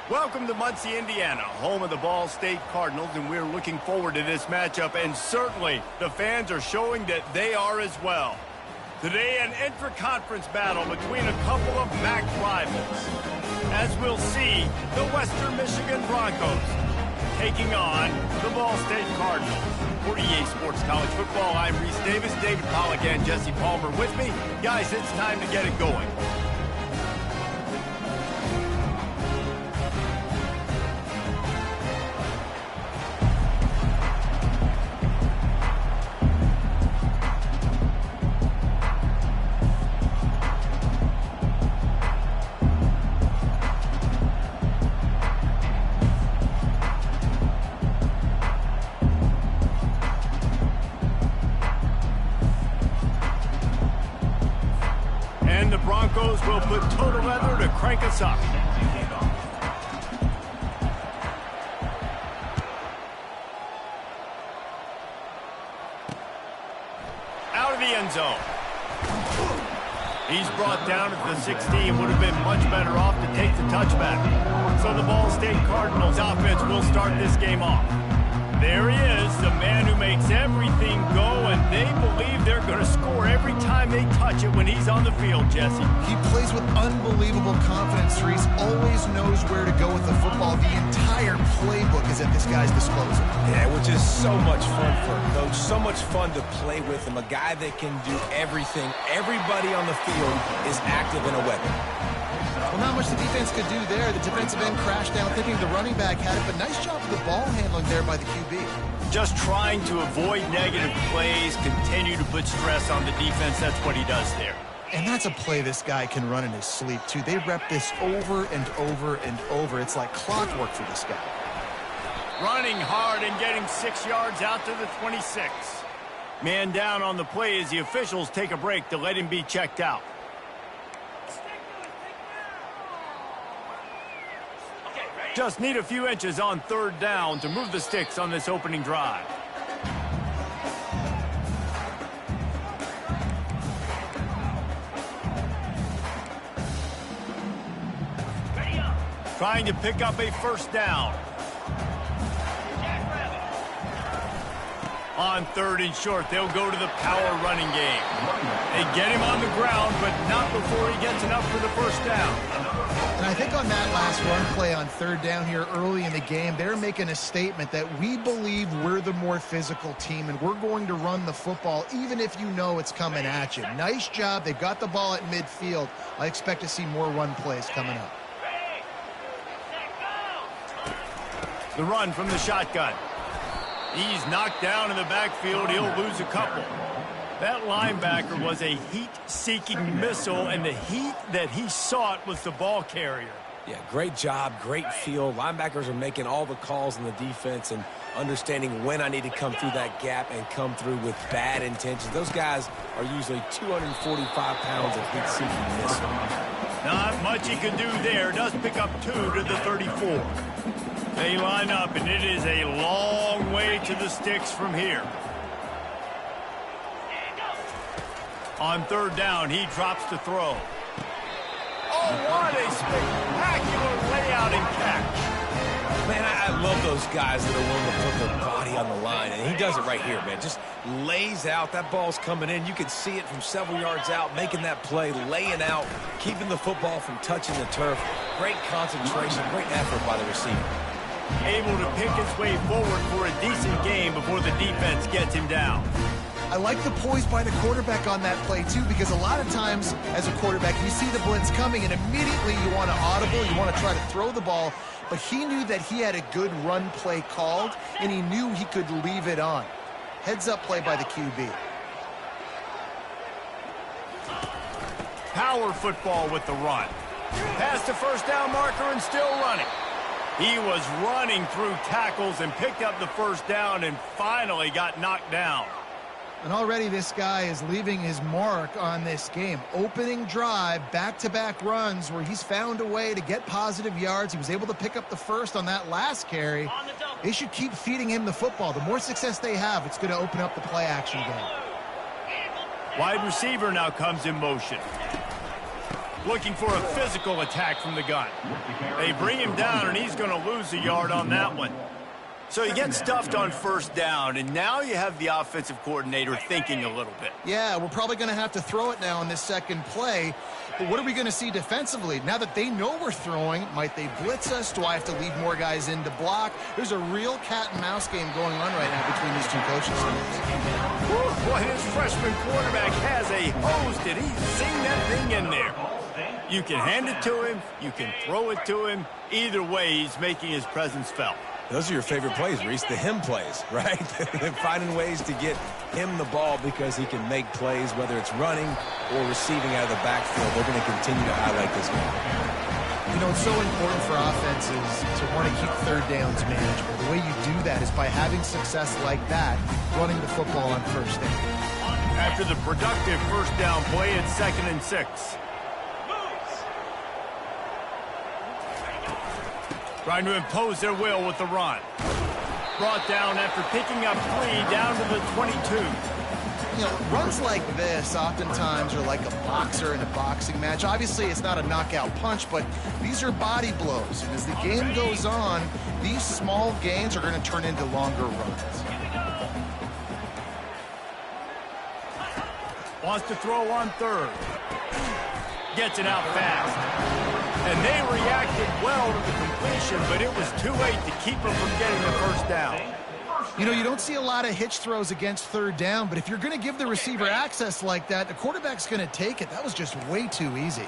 Welcome to Muncie, Indiana, home of the Ball State Cardinals, and we're looking forward to this matchup, and certainly the fans are showing that they are as well. Today, an intra-conference battle between a couple of MAC rivals. As we'll see, the Western Michigan Broncos taking on the Ball State Cardinals. For EA Sports College Football, I'm Reese Davis, David Pollack, and Jesse Palmer with me. Guys, it's time to get it going. Broncos will put total leather to crank us up. Out of the end zone. He's brought down at the 16. Would have been much better off to take the touchback. So the Ball State Cardinals offense will start this game off. There he is, the man who makes everything go, and they believe they're going to score every time they touch it when he's on the field, Jesse. He plays with unbelievable confidence, Reese. Always knows where to go with the football. The entire playbook is at this guy's disposal. Yeah, which is so much fun for a coach. So much fun to play with him. A guy that can do everything. Everybody on the field is active in a weapon. Well, not much the defense could do there. The defensive end crashed down thinking the running back had it, but nice job of the ball handling there by the QB. Just trying to avoid negative plays, continue to put stress on the defense. That's what he does there. And that's a play this guy can run in his sleep, too. They rep this over and over and over. It's like clockwork for this guy. Running hard and getting 6 yards out to the 26. Man down on the play as the officials take a break to let him be checked out. Just need a few inches on third down to move the sticks on this opening drive. Trying to pick up a first down. On third and short, they'll go to the power running game. They get him on the ground, but not before he gets enough for the first down. And I think on that last run play on third down here early in the game, they're making a statement that we believe we're the more physical team and we're going to run the football even if you know it's coming at you. Nice job. They've got the ball at midfield. I expect to see more run plays coming up. The run from the shotgun. He's knocked down in the backfield. He'll lose a couple. That linebacker was a heat-seeking missile, and the heat that he sought was the ball carrier. Yeah, great job, great feel. Linebackers are making all the calls in the defense and understanding when I need to come through that gap and come through with bad intentions. Those guys are usually 245 pounds of heat-seeking missile. Not much he can do there. Does pick up 2 to the 34. They line up, and it is a long way to the sticks from here. On third down, he drops to throw. Oh, what a spectacular layout and catch. Man, I love those guys that are willing to put their body on the line, and he does it right here, man. Just lays out. That ball's coming in. You can see it from several yards out, making that play, laying out, keeping the football from touching the turf. Great concentration, great effort by the receiver. Able to pick his way forward for a decent game before the defense gets him down. I like the poise by the quarterback on that play, too, because a lot of times as a quarterback, you see the blitz coming, and immediately you want to audible, you want to try to throw the ball, but he knew that he had a good run play called, and he knew he could leave it on. Heads-up play by the QB. Power football with the run. Past the first down marker and still running. He was running through tackles and picked up the first down and finally got knocked down. And already this guy is leaving his mark on this game. Opening drive, back-to-back runs where he's found a way to get positive yards. He was able to pick up the first on that last carry. They should keep feeding him the football. The more success they have, it's going to open up the play-action game. Wide receiver now comes in motion. looking for a physical attack from the gun. They bring him down, and he's going to lose a yard on that one. So you get stuffed on first down, and now you have the offensive coordinator thinking a little bit. Yeah, we're probably going to have to throw it now in this second play. But what are we going to see defensively? Now that they know we're throwing, might they blitz us? Do I have to leave more guys in to block? There's a real cat and mouse game going on right now between these two coaches. Boy, his freshman quarterback has a hose. Did he sing that thing in there? You can hand it to him. You can throw it to him. Either way, he's making his presence felt. Those are your favorite plays, Reese, the him plays, right? Finding ways to get him the ball because he can make plays, whether it's running or receiving out of the backfield. They're going to continue to highlight this game. You know, it's so important for offenses to want to keep third downs manageable. The way you do that is by having success like that, running the football on first down. After the productive first down play, it's 2nd and 6. Trying to impose their will with the run. Brought down after picking up 3 down to the 22. You know, runs like this oftentimes are like a boxer in a boxing match. Obviously, it's not a knockout punch, but these are body blows. And as the game goes on, these small gains are going to turn into longer runs. Wants to throw on 3rd. Gets it out fast. And they reacted well to the completion, but it was too late to keep them from getting the first down. You know, you don't see a lot of hitch throws against third down, but if you're going to give the receiver access like that, the quarterback's going to take it. That was just way too easy.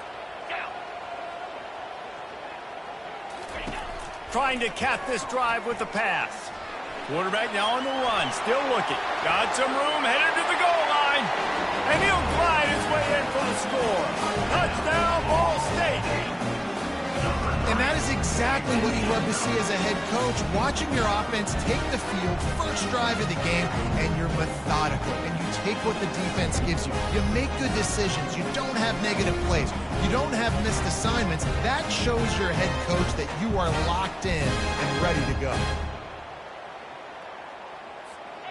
Trying to cap this drive with the pass. Quarterback now on the run, still looking. Got some room, headed to the goal line. And he'll glide his way in for the score. Touchdown, Ball State. And that is exactly what you love to see as a head coach, watching your offense take the field, first drive of the game, and you're methodical, and you take what the defense gives you. You make good decisions. You don't have negative plays. You don't have missed assignments. That shows your head coach that you are locked in and ready to go.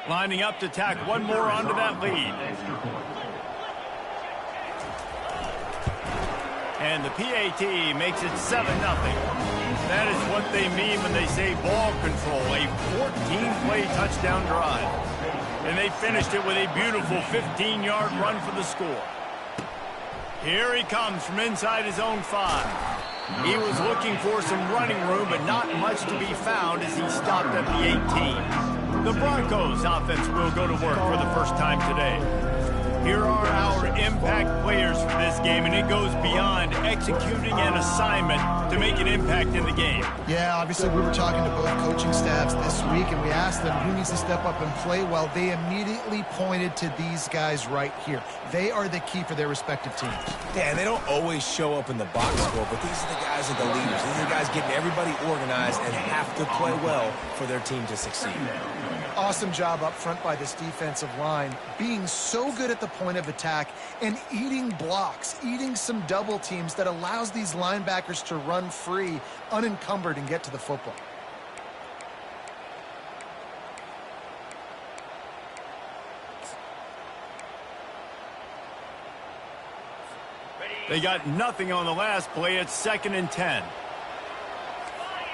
Lining up to tack one more onto that lead. And the PAT makes it 7-0. That is what they mean when they say ball control, a 14-play touchdown drive. And they finished it with a beautiful 15-yard run for the score. Here he comes from inside his own 5. He was looking for some running room, but not much to be found as he stopped at the 18. The Broncos offense will go to work for the first time today. Here are our impact players for this game, and it goes beyond executing an assignment to make an impact in the game. Yeah, obviously we were talking to both coaching staffs this week, and we asked them who needs to step up and play well. They immediately pointed to these guys right here. They are the key for their respective teams. Yeah, and they don't always show up in the box score, but these are the guys that are the leaders. These are the guys getting everybody organized and have to play well for their team to succeed. Awesome job up front by this defensive line, being so good at the point of attack and eating blocks, eating some double teams that allows these linebackers to run free, unencumbered, and get to the football. They got nothing on the last play. It's 2nd and 10.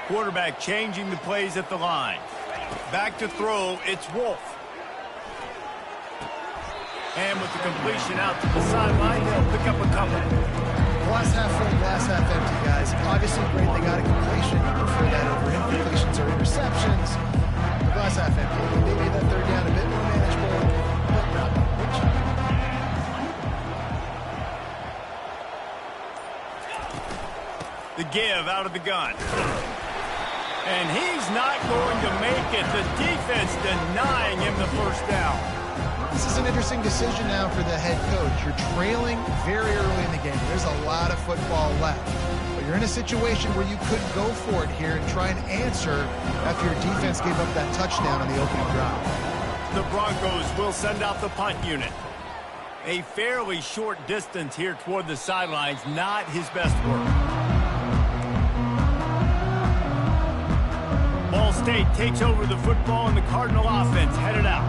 Quarterback changing the plays at the line. Back to throw, it's Wolf. And with the completion out to the sideline, they'll pick up a couple. Glass half full, glass half empty, guys. Obviously great they got a completion. You prefer that over incompletions or interceptions. Glass half empty. They made that third down a bit more manageable, but not much. The give out of the gun. And he's not going to make it. The defense denying him the first down. This is an interesting decision now for the head coach. You're trailing very early in the game. There's a lot of football left. But you're in a situation where you could go for it here and try and answer after your defense gave up that touchdown on the opening drive. The Broncos will send out the punt unit. A fairly short distance here toward the sidelines, not his best work. Ball State takes over the football and the Cardinal offense headed out.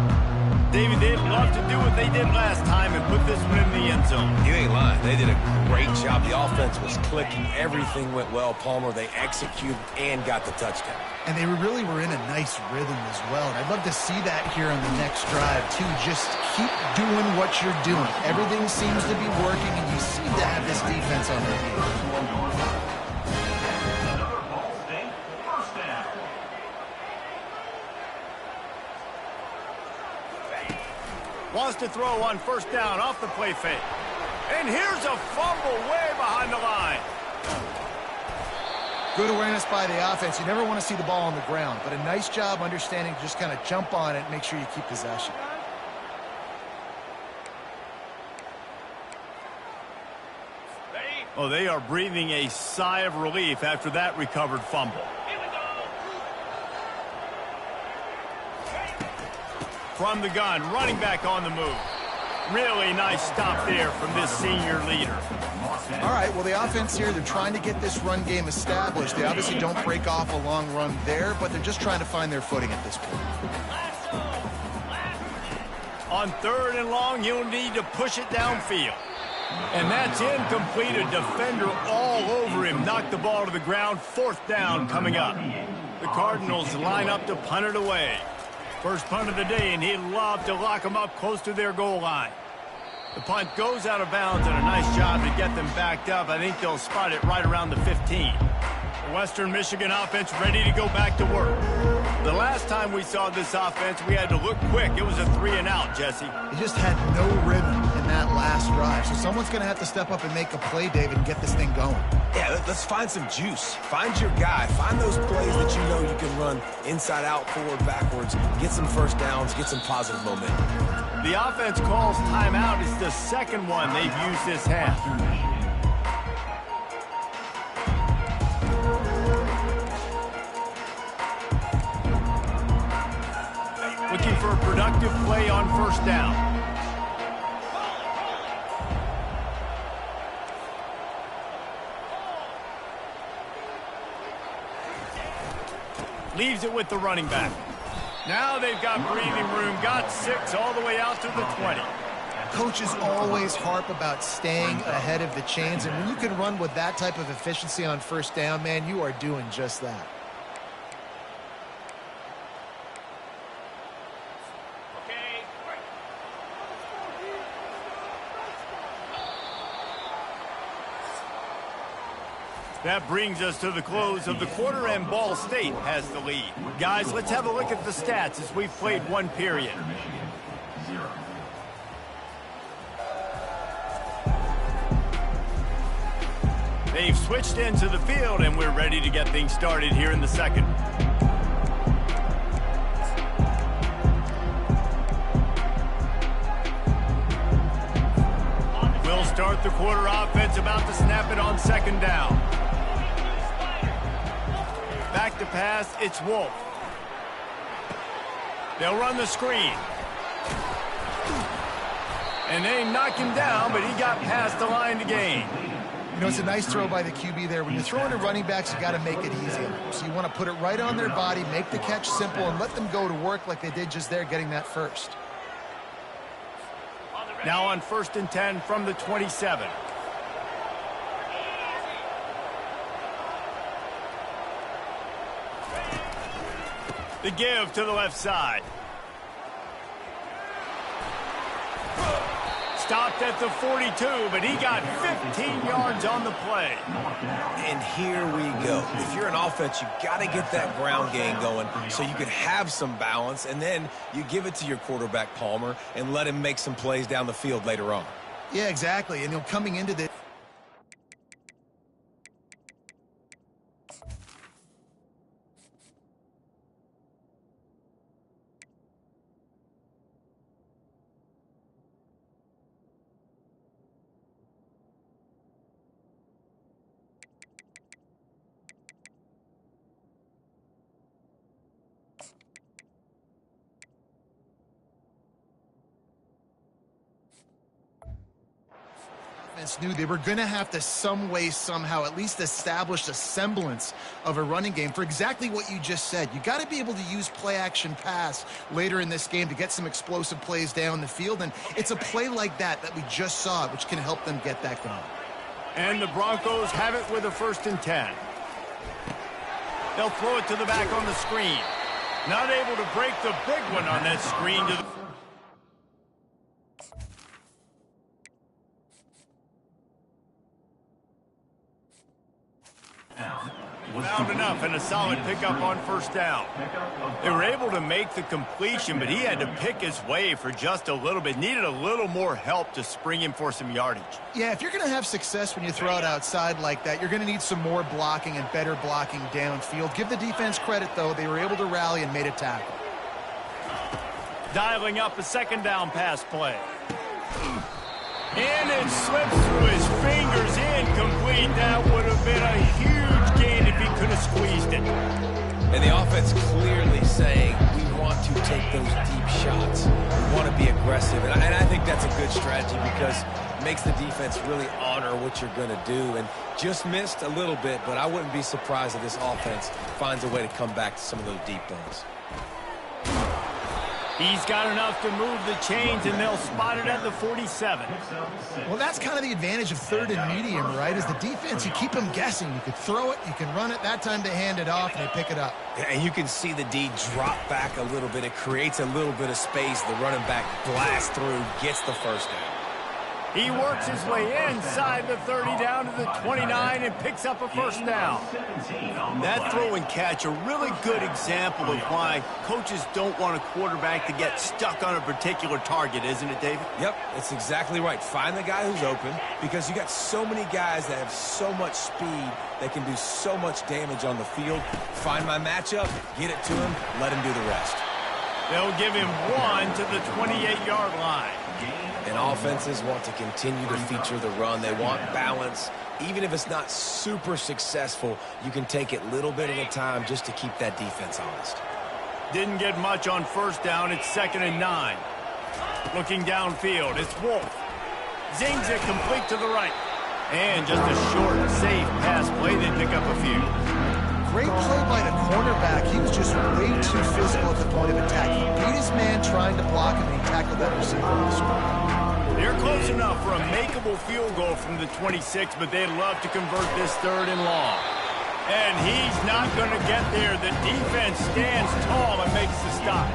David, they'd love to do what they did last time and put this one in the end zone. You ain't lying. They did a great job. The offense was clicking. Everything went well, Palmer. They executed and got the touchdown. And they really were in a nice rhythm as well. And I'd love to see that here on the next drive, too. Just keep doing what you're doing. Everything seems to be working, and you seem to have this defense on their heels. Wants to throw on first down off the play fake. And here's a fumble way behind the line. Good awareness by the offense. You never want to see the ball on the ground, but a nice job understanding to just kind of jump on it and make sure you keep possession. Oh, they are breathing a sigh of relief after that recovered fumble. From the gun, running back on the move. Really nice stop there from this senior leader. All right, well, the offense here, they're trying to get this run game established. They obviously don't break off a long run there, but they're just trying to find their footing at this point. On 3rd and long, you'll need to push it downfield. And that's incomplete. A defender all over him. Knocked the ball to the ground. 4th down coming up. The Cardinals line up to punt it away. First punt of the day, and he'd love to lock them up close to their goal line. The punt goes out of bounds, and a nice job to get them backed up. I think they'll spot it right around the 15. The Western Michigan offense ready to go back to work. The last time we saw this offense, we had to look quick. It was a 3-and-out, Jesse. They just had no rhythm in that last drive. So someone's going to have to step up and make a play, David, and get this thing going. Yeah, let's find some juice. Find your guy. Find those plays that you know you can run inside out, forward, backwards. Get some first downs. Get some positive momentum. The offense calls timeout. It's the second one they've used this half. Looking for a productive play on first down. Leaves it with the running back. Now they've got breathing room. Got 6 all the way out to the 20. Coaches always harp about staying ahead of the chains, and when you can run with that type of efficiency on first down, man, you are doing just that. That brings us to the close of the quarter, and Ball State has the lead. Guys, let's have a look at the stats as we've played one period. They've switched into the field, and we're ready to get things started here in the second. We'll start the quarter offense, about to snap it on second down. Back to pass, it's Wolf. They'll run the screen. And they knock him down, but he got past the line to gain. You know, it's a nice throw by the QB there. When you're throwing to running backs, you got to make it easy. So you want to put it right on their body, make the catch simple, and let them go to work like they did just there, getting that first. Now on 1st and 10 from the 27. The give to the left side. Stopped at the 42, but he got 15 yards on the play. And here we go. If you're an offense, you got to get that ground game going so you can have some balance, and then you give it to your quarterback, Palmer, and let him make some plays down the field later on. Yeah, exactly. And coming into this, defense knew they were going to have to some way, somehow, at least establish a semblance of a running game for exactly what you just said. You got to be able to use play-action pass later in this game to get some explosive plays down the field, and it's a play like that we just saw, which can help them get that going. And the Broncos have it with a 1st and 10. They'll throw it to the back on the screen. Not able to break the big one on that screen to the... Found enough and a solid pickup on 1st down. They were able to make the completion, but he had to pick his way for just a little bit. Needed a little more help to spring him for some yardage. Yeah, if you're going to have success when you throw it outside like that, you're going to need some more blocking and better blocking downfield. Give the defense credit, though. They were able to rally and made a tackle. Dialing up a 2nd down pass play. And it slips through his fingers, incomplete. That would have been a huge gain if he could have squeezed it. And the offense clearly saying, we want to take those deep shots. We want to be aggressive. And I think that's a good strategy because it makes the defense really honor what you're going to do. And just missed a little bit, but I wouldn't be surprised if this offense finds a way to come back to some of those deep balls. He's got enough to move the chains, and they'll spot it at the 47. Well, that's kind of the advantage of 3rd and medium, right? Is the defense, you keep them guessing. You could throw it, you can run it. That time they hand it off, and they pick it up. And you can see the D drop back a little bit. It creates a little bit of space. The running back blasts through, gets the 1st down. He works his way inside the 30 down to the 29 and picks up a 1st down. That throw and catch, a really good example of why coaches don't want a quarterback to get stuck on a particular target, isn't it, David? Yep, that's exactly right. Find the guy who's open because you got so many guys that have so much speed that can do so much damage on the field. Find my matchup, get it to him, let him do the rest. They'll give him 1 to the 28-yard line. And offenses want to continue to feature the run. They want balance. Even if it's not super successful, you can take it little bit at a time just to keep that defense honest. Didn't get much on 1st down. It's 2nd and 9. Looking downfield, it's Wolf. Zings it complete to the right. And just a short, safe pass play. They pick up a few. Great play by the cornerback. He was just way too physical at the point of attack. He beat his man trying to block him, and he tackled that receiver on the screen. They're close enough for a makeable field goal from the 26, but they'd love to convert this 3rd and long. And he's not going to get there. The defense stands tall and makes the stop.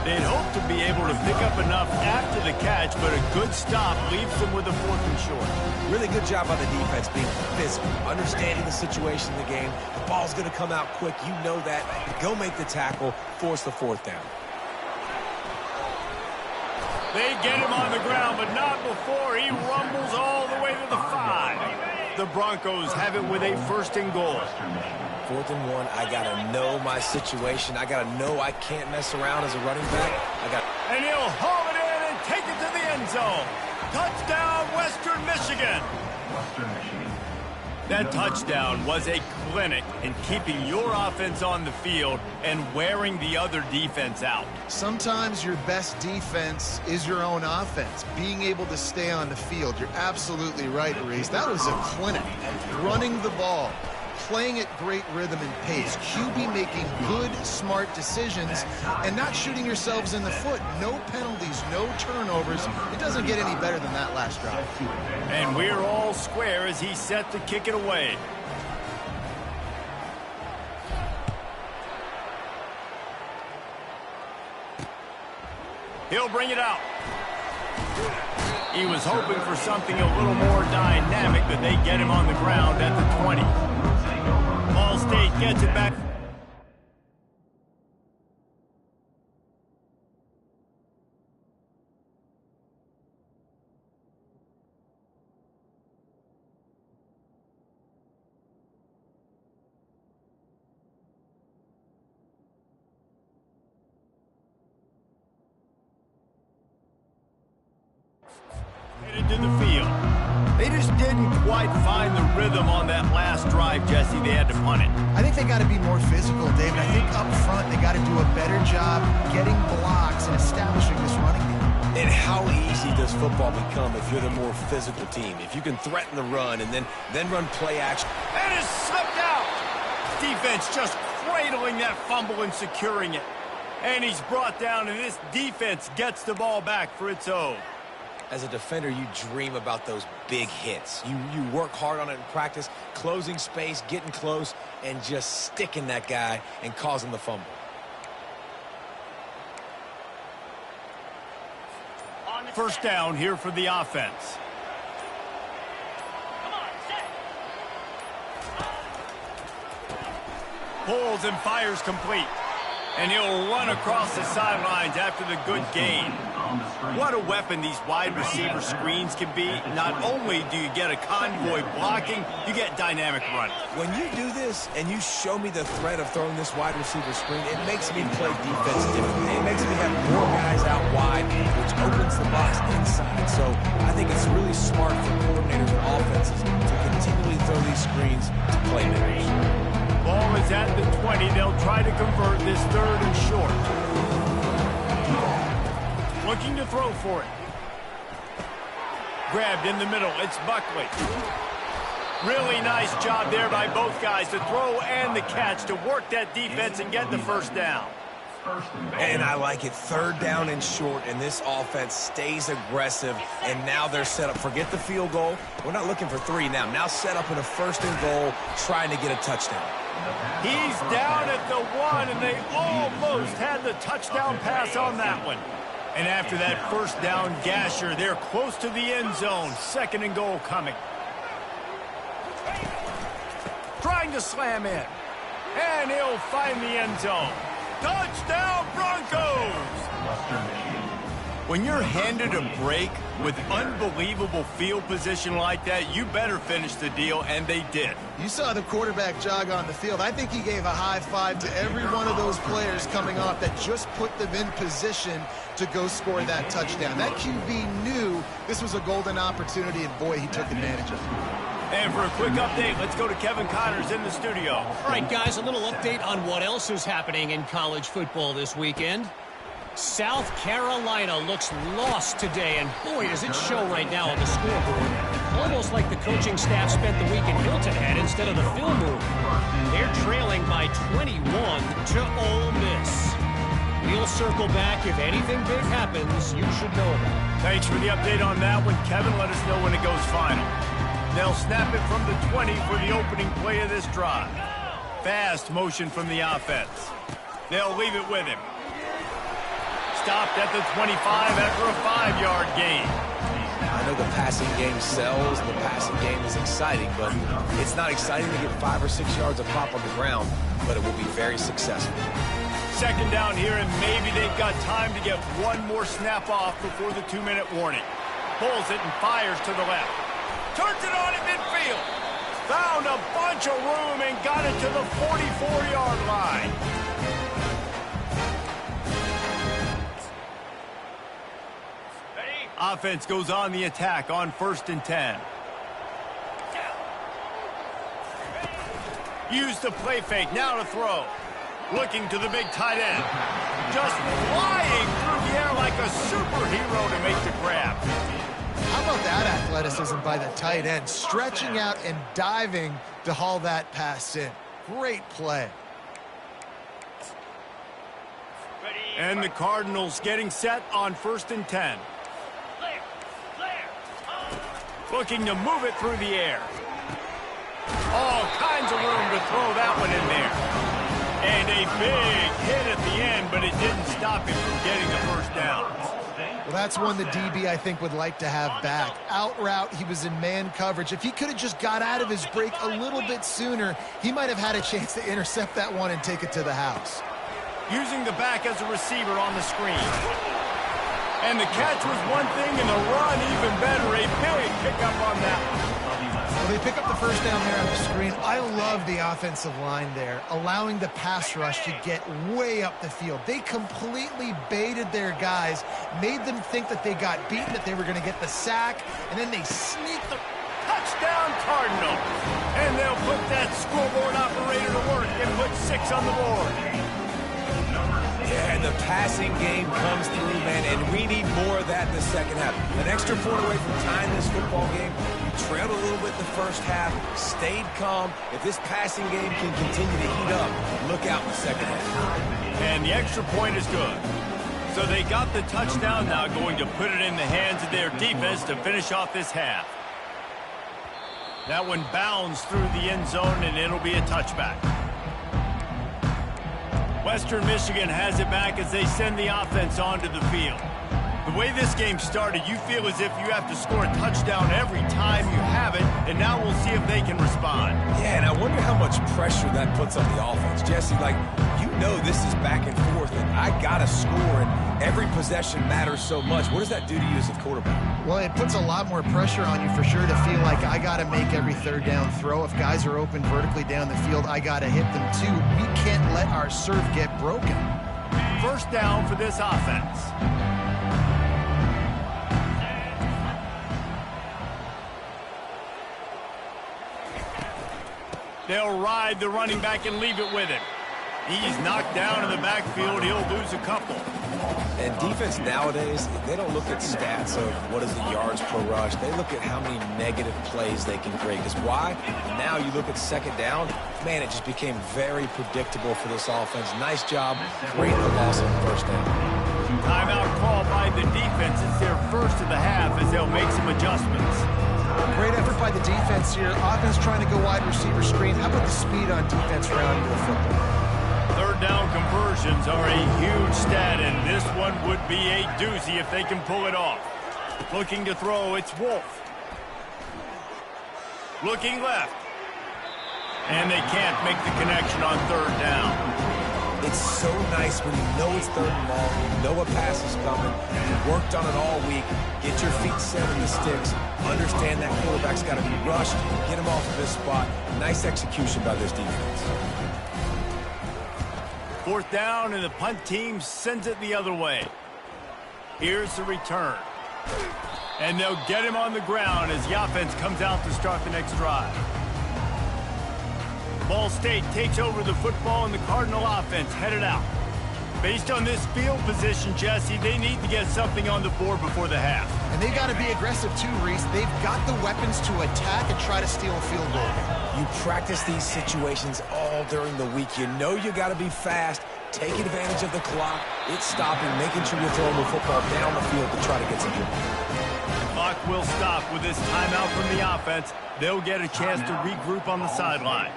They'd hope to be able to pick up enough after the catch, but a good stop leaves them with a 4th and short. Really good job by the defense being physical, understanding the situation in the game. The ball's going to come out quick. You know that. Go make the tackle, force the 4th down. They get him on the ground, but not before he rumbles all the way to the 5. The Broncos have it with a 1st and goal. 4th and 1, I got to know my situation. I got to know I can't mess around as a running back. And he'll haul it in and take it to the end zone. Touchdown, Western Michigan. That touchdown was a clinic in keeping your offense on the field and wearing the other defense out. Sometimes your best defense is your own offense, being able to stay on the field. You're absolutely right, Reese. That was a clinic. Running the ball, playing at great rhythm and pace, QB making good, smart decisions, and not shooting yourselves in the foot. No penalties, no turnovers. It doesn't get any better than that last drive. And we're all square as he's set to kick it away. He'll bring it out. He was hoping for something a little more dynamic, but they get him on the ground at the 20. Ball State gets it back. Into the field. They just didn't quite find the rhythm on that last drive, Jesse. They had to punt it. I think they got to be more physical, David. I think up front they got to do a better job getting blocks and establishing this running game. And how easy does football become if you're the more physical team? If you can threaten the run and then run play action. And it's slipped out. Defense just cradling that fumble and securing it. And he's brought down, and this defense gets the ball back for its own. As a defender, you dream about those big hits. You work hard on it in practice, closing space, getting close, and just sticking that guy and causing the fumble. First down here for the offense. Pulls and fires complete. And he'll run across the sidelines after the good gain. What a weapon these wide receiver screens can be. Not only do you get a convoy blocking, you get dynamic running. When you do this and you show me the threat of throwing this wide receiver screen, it makes me play defense differently. It makes me have more guys out wide, which opens the box inside. So I think it's really smart for coordinators and offenses to continually throw these screens to playmakers. Ball is at the 20. They'll try to convert this third and short. Looking to throw for it. Grabbed in the middle. It's Buckley. Really nice job there by both guys to throw and the catch to work that defense and get the first down. And I like it. Third down and short, and this offense stays aggressive, and now they're set up. Forget the field goal. We're not looking for 3 now. Now set up in a first and goal, trying to get a touchdown. He's down at the 1, and they almost had the touchdown pass on that one. And after that first down gasher, they're close to the end zone. Second and goal coming. Trying to slam in. And he'll find the end zone. Touchdown, Broncos! When you're handed a break with unbelievable field position like that, you better finish the deal, and they did. You saw the quarterback jog on the field. I think he gave a high five to every one of those players coming off that just put them in position to go score that touchdown. That QB knew this was a golden opportunity, and boy, he took advantage of it. And for a quick update, let's go to Kevin Connors in the studio. All right, guys, a little update on what else is happening in college football this weekend. South Carolina looks lost today, and boy, does it show right now on the scoreboard. Almost like the coaching staff spent the week in Hilton Head instead of the film room. They're trailing by 21 to Ole Miss. We'll circle back. If anything big happens, you should know about it. Thanks for the update on that one, Kevin. Let us know when it goes final. They'll snap it from the 20 for the opening play of this drive. Fast motion from the offense. They'll leave it with him. Stopped at the 25 after a 5-yard gain. I know the passing game sells, the passing game is exciting, but it's not exciting to get 5 or 6 yards of pop on the ground, but it will be very successful. Second down here, and maybe they've got time to get one more snap off before the 2-minute warning. Pulls it and fires to the left. Turns it on at midfield. Found a bunch of room and got it to the 44-yard line. Offense goes on the attack on 1st and 10. Use the play fake, now to throw. Looking to the big tight end. Just flying through the air like a superhero to make the grab. How about that athleticism by the tight end, stretching out and diving to haul that pass in. Great play. And the Cardinals getting set on 1st and 10. Looking to move it through the air. All kinds of room to throw that one in there. And a big hit at the end, but it didn't stop him from getting the first down. Well, that's one the DB, I think, would like to have back. Out route, he was in man coverage. If he could have just got out of his break a little bit sooner, he might have had a chance to intercept that one and take it to the house. Using the back as a receiver on the screen. And the catch was one thing, and the run even better. A big pickup on that one. Well, they pick up the first down there on the screen. I love the offensive line there, allowing the pass rush to get way up the field. They completely baited their guys, made them think that they got beaten, that they were going to get the sack, and then they sneaked the touchdown Cardinal. And they'll put that scoreboard operator to work and put 6 on the board. Yeah, and the passing game comes through, man, and we need more of that in the second half. An extra point away from tying this football game. You trailed a little bit in the first half, stayed calm. If this passing game can continue to heat up, look out in the second half. And the extra point is good. So they got the touchdown, now going to put it in the hands of their defense to finish off this half. That one bounds through the end zone, and it'll be a touchback. Western Michigan has it back as they send the offense onto the field. The way this game started, you feel as if you have to score a touchdown every time you have it, and now we'll see if they can respond. Yeah, and I wonder how much pressure that puts on the offense. Jesse, like, you know this is back and forth, and I got to score, and every possession matters so much. What does that do to you as a quarterback? Well, it puts a lot more pressure on you for sure to feel like I got to make every third down throw. If guys are open vertically down the field, I got to hit them too. We can't let our serve get broken. First down for this offense. They'll ride the running back and leave it with him. He's knocked down in the backfield. He'll lose a couple. And defense nowadays, they don't look at stats of what is the yards per rush. They look at how many negative plays they can create. Because why? Now you look at second down, man, it just became very predictable for this offense. Nice job creating the loss on first down. Timeout call by the defense. It's their first of the half as they'll make some adjustments. Great effort by the defense here. Offense trying to go wide receiver screen. How about the speed on defense rounding the football? Third down conversions are a huge stat, and this one would be a doozy if they can pull it off. Looking to throw, it's Wolf. Looking left. And they can't make the connection on third down. It's so nice when you know it's third and long, you know a pass is coming, you worked on it all week, get your feet set in the sticks, understand that quarterback's got to be rushed, get him off of this spot. Nice execution by this defense. Fourth down, and the punt team sends it the other way. Here's the return. And they'll get him on the ground as the offense comes out to start the next drive. Ball State takes over the football, and the Cardinal offense headed out. Based on this field position, Jesse, they need to get something on the board before the half. And they got to be aggressive too, Reese. They've got the weapons to attack and try to steal a field goal. You practice these situations all during the week. You know you got to be fast, take advantage of the clock, it's stopping, making sure you're throwing the football down the field to try to get some yards. The clock will stop with this timeout from the offense. They'll get a chance to regroup on the sideline.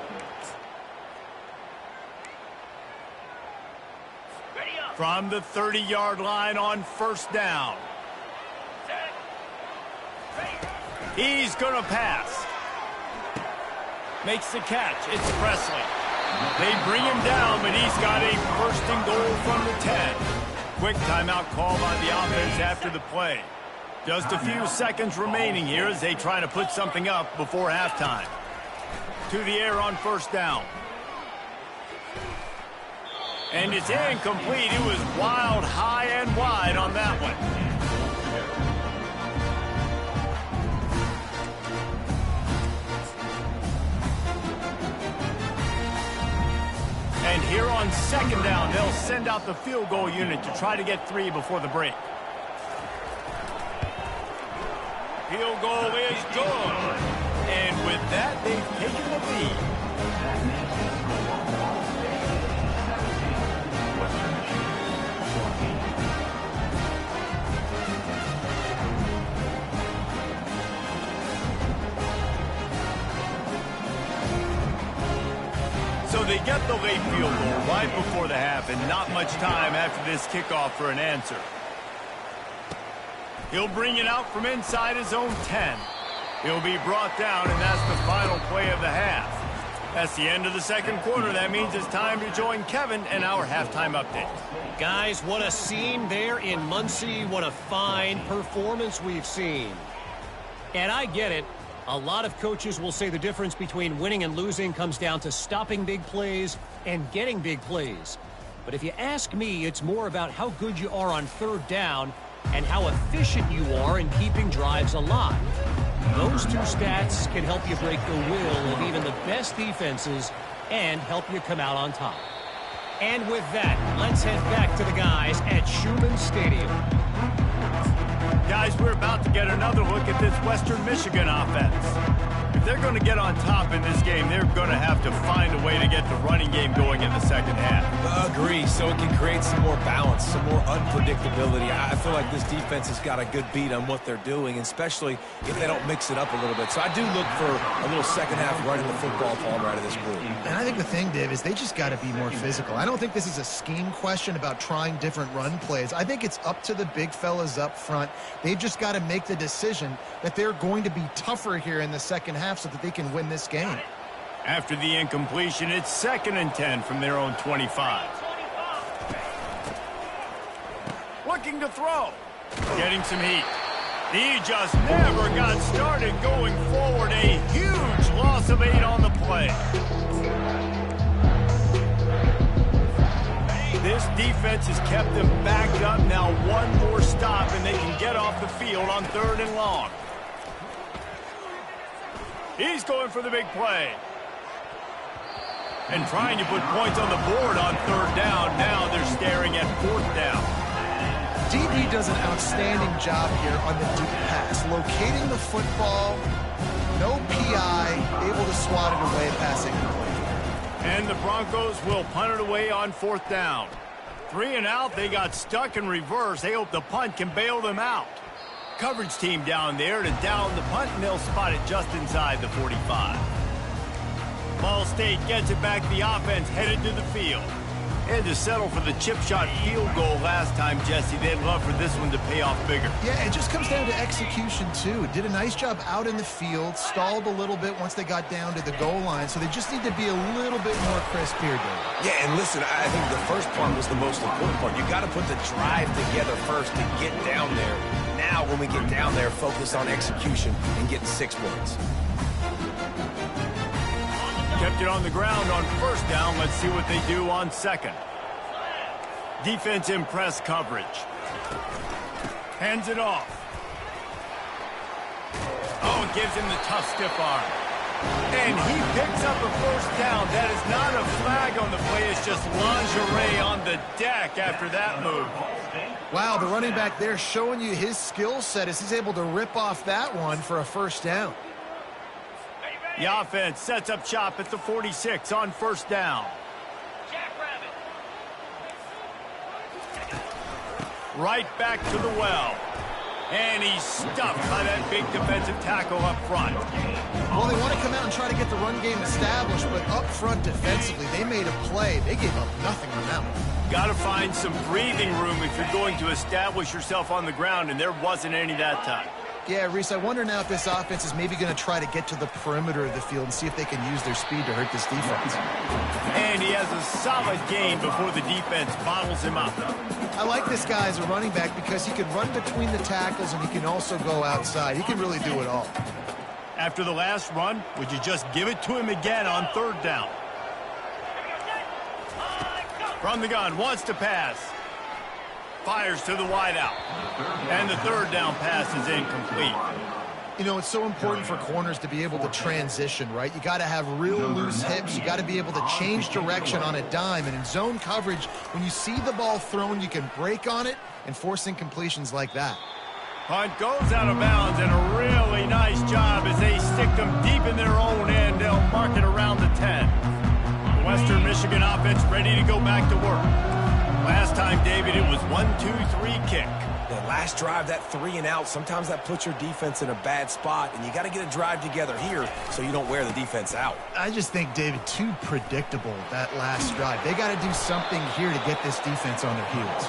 From the 30-yard line on first down. He's going to pass. Makes the catch. It's Presley. They bring him down, but he's got a first and goal from the 10. Quick timeout call by the offense after the play. Just a few seconds remaining here as they try to put something up before halftime. To the air on first down. And it's incomplete. It was wild, high, and wide on that one. And here on second down, they'll send out the field goal unit to try to get 3 before the break. Field goal is good. And with that, they've taken the lead. So they get the late field goal right before the half, and not much time after this kickoff for an answer. He'll bring it out from inside his own 10. He'll be brought down, and that's the final play of the half. That's the end of the second quarter. That means it's time to join Kevin and our halftime update. Guys, what a scene there in Muncie. What a fine performance we've seen. And I get it. A lot of coaches will say the difference between winning and losing comes down to stopping big plays and getting big plays. But if you ask me, it's more about how good you are on third down and how efficient you are in keeping drives alive. Those two stats can help you break the will of even the best defenses and help you come out on top. And with that, let's head back to the guys at Schumann Stadium. Guys, we're about to get another look at this Western Michigan offense. If they're going to get on top in this game, they're going to have to find a way to get the running game going in the second half. Agree, so it can create some more balance, some more unpredictability. I feel like this defense has got a good beat on what they're doing, especially if they don't mix it up a little bit. So I do look for a little second half running the football ball right of this group. And I think the thing, Dave, is they just got to be more physical. I don't think this is a scheme question about trying different run plays. I think it's up to the big fellas up front. They've just got to make the decision that they're going to be tougher here in the second half so that they can win this game. After the incompletion, it's 2nd and 10 from their own 25. Looking to throw. Getting some heat. He just never got started going forward. A huge loss of 8 on the play. This defense has kept them backed up. Now one more stop and they can get off the field on 3rd and long. He's going for the big play. And trying to put points on the board on 3rd down. Now they're staring at 4th down. DB does an outstanding job here on the deep pass. Locating the football, no PI, able to swat it away, passing complete. And the Broncos will punt it away on 4th down. 3 and out, they got stuck in reverse. They hope the punt can bail them out. Coverage team down there to down the punt, and they'll spot it just inside the 45. Ball State gets it back. The offense headed to the field. And to settle for the chip shot field goal last time, Jesse, they'd love for this one to pay off bigger. Yeah, it just comes down to execution, too. Did a nice job out in the field, stalled a little bit once they got down to the goal line, so they just need to be a little bit more crisp here, Dave. Yeah, and listen, I think the first part was the most important part. You got to put the drive together first to get down there. Now, when we get down there, focus on execution and getting 6 points. Kept it on the ground on 1st down. Let's see what they do on 2nd. Defense in press coverage. Hands it off. Oh, it gives him the tough stiff arm. And he picks up a 1st down. That is not a flag on the play. It's just lingerie on the deck after that move. Wow, the running back there showing you his skill set as he's able to rip off that one for a 1st down. The offense sets up shop at the 46 on 1st down. Right back to the well. And he's stuffed by that big defensive tackle up front. Well, they want to come out and try to get the run game established, but up front defensively, they made a play. They gave up nothing on that one. Got to find some breathing room if you're going to establish yourself on the ground, and there wasn't any that time. Yeah, Reese, I wonder now if this offense is maybe going to try to get to the perimeter of the field and see if they can use their speed to hurt this defense. And he has a solid gain before the defense bottles him up. I like this guy as a running back because he can run between the tackles and he can also go outside. He can really do it all. After the last run, would you just give it to him again on 3rd down? From the gun, wants to pass. Fires to the wideout. And the 3rd down pass is incomplete. You know, it's so important for corners to be able to transition, right? You got to have real loose hips. You got to be able to change direction on a dime. And in zone coverage, when you see the ball thrown, you can break on it and force incompletions like that. Punt goes out of bounds, and a really nice job as they stick them deep in their own end. They'll mark it around the 10. The Western Michigan offense ready to go back to work. Last time, David, it was 1-2-3 kick. The last drive, that 3 and out, sometimes that puts your defense in a bad spot, and you got to get a drive together here so you don't wear the defense out. I just think, David, too predictable, that last drive. They got to do something here to get this defense on their heels.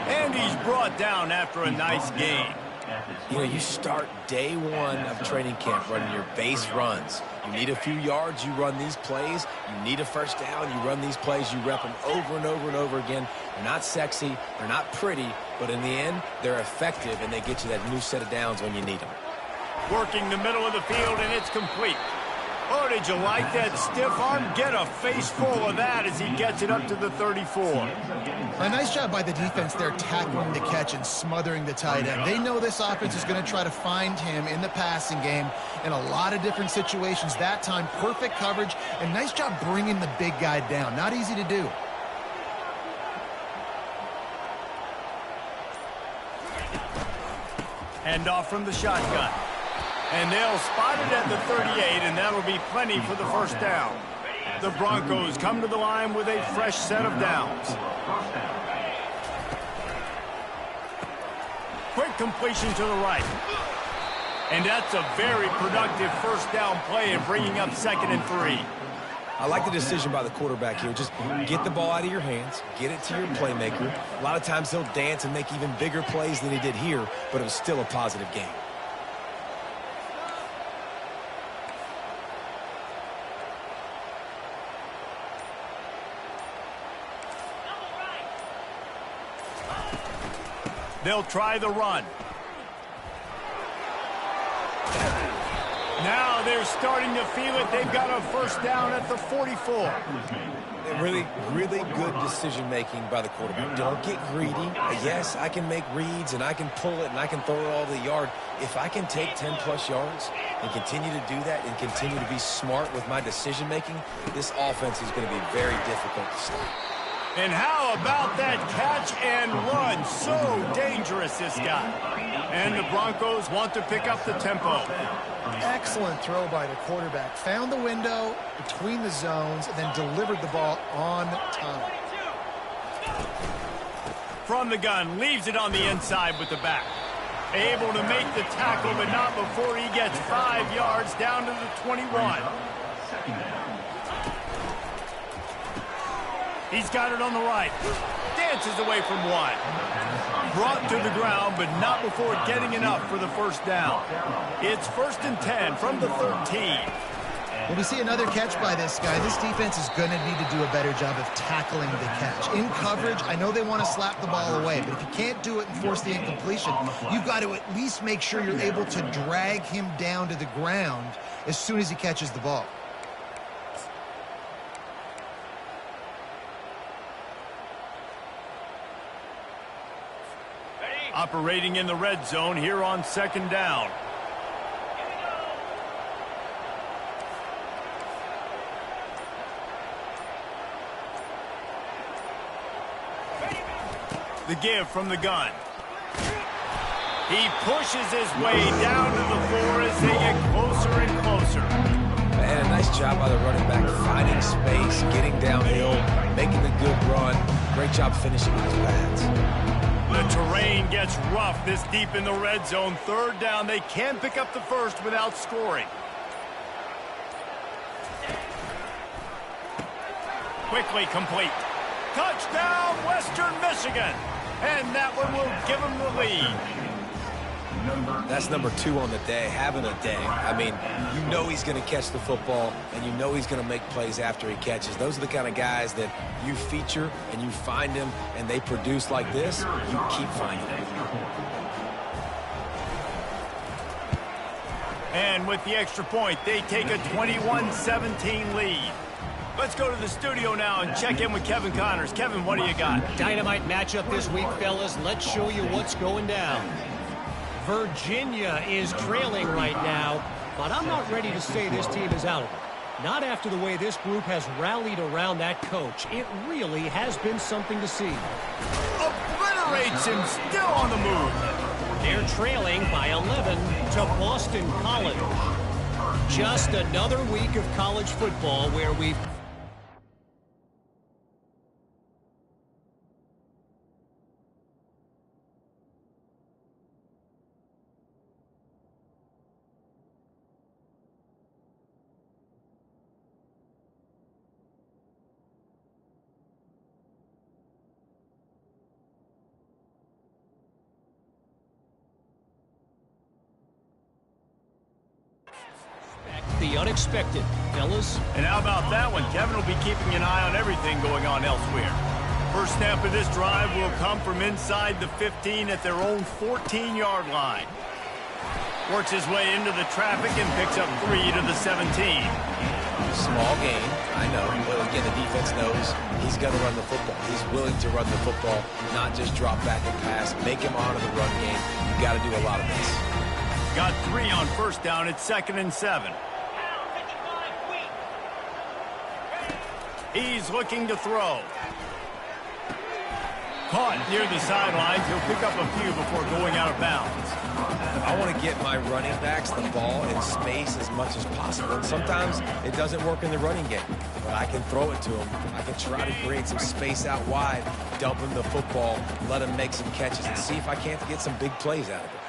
And he's brought down after a nice gain. You know, you start day 1 of training camp running your base runs. You need a few yards, you run these plays. You need a 1st down, you run these plays. You rep them over and over and over again. They're not sexy, they're not pretty, but in the end, they're effective, and they get you that new set of downs when you need them. Working the middle of the field, and it's complete. Oh, did you like that stiff arm? Get a face full of that as he gets it up to the 34. A nice job by the defense there tackling the catch and smothering the tight end. They know this offense is going to try to find him in the passing game in a lot of different situations. That time, perfect coverage, and nice job bringing the big guy down. Not easy to do. Hand off from the shotgun. And they'll spot it at the 38, and that'll be plenty for the first down. The Broncos come to the line with a fresh set of downs. Quick completion to the right. And that's a very productive first down play in bringing up 2nd and 3. I like the decision by the quarterback here. Just get the ball out of your hands, get it to your playmaker. A lot of times he'll dance and make even bigger plays than he did here, but it was still a positive game. They'll try the run. Now they're starting to feel it. They've got a first down at the 44. Really, really good decision-making by the quarterback. Don't get greedy. Yes, I can make reads, and I can pull it, and I can throw it all the yard. If I can take 10-plus yards and continue to do that and continue to be smart with my decision-making, this offense is going to be very difficult to stop. And how about that catch and run? So dangerous, this guy. And the Broncos want to pick up the tempo. Excellent throw by the quarterback. Found the window between the zones and then delivered the ball on time. From the gun, leaves it on the inside with the back. Able to make the tackle, but not before he gets 5 yards down to the 21. He's got it on the right. Dances away from one. Brought to the ground, but not before getting enough for the first down. It's 1st and 10 from the 13. When we see another catch by this guy, this defense is going to need to do a better job of tackling the catch. In coverage, I know they want to slap the ball away, but if you can't do it and force the incompletion, you've got to at least make sure you're able to drag him down to the ground as soon as he catches the ball. Operating in the red zone here on 2nd down. The give from the gun. He pushes his way down to the floor as they get closer and closer. And a nice job by the running back, finding space, getting downhill, making a good run. Great job finishing with his pads. The terrain gets rough this deep in the red zone. 3rd down. They can pick up the first without scoring. Quickly complete. Touchdown, Western Michigan. And that one will give them the lead. That's number 2 on the day, having a day. I mean, you know he's going to catch the football, and you know he's going to make plays after he catches. Those are the kind of guys that you feature, and you find them, and they produce like this. You keep finding them. And with the extra point, they take a 21-17 lead. Let's go to the studio now and check in with Kevin Connors. Kevin, what do you got? Dynamite matchup this week, fellas. Let's show you what's going down. Virginia is trailing right now, but I'm not ready to say this team is out of it. Not after the way this group has rallied around that coach. It really has been something to see. Obliterates him, still on the move. They're trailing by 11 to Boston College. Just another week of college football where we've the unexpected, fellas. And how about that one? Kevin will be keeping an eye on everything going on elsewhere. First snap of this drive will come from inside the 15 at their own 14-yard line. Works his way into the traffic and picks up 3 to the 17. Small gain, I know. But again, the defense knows he's going to run the football. He's willing to run the football, not just drop back and pass. Make him honor the run game. You've got to do a lot of this. Got 3 on first down. It's 2nd and 7. He's looking to throw. Caught near the sidelines. He'll pick up a few before going out of bounds. I want to get my running backs the ball in space as much as possible. And sometimes it doesn't work in the running game, but I can throw it to them. I can try to create some space out wide, dump him the football, let him make some catches, and see if I can't get some big plays out of it.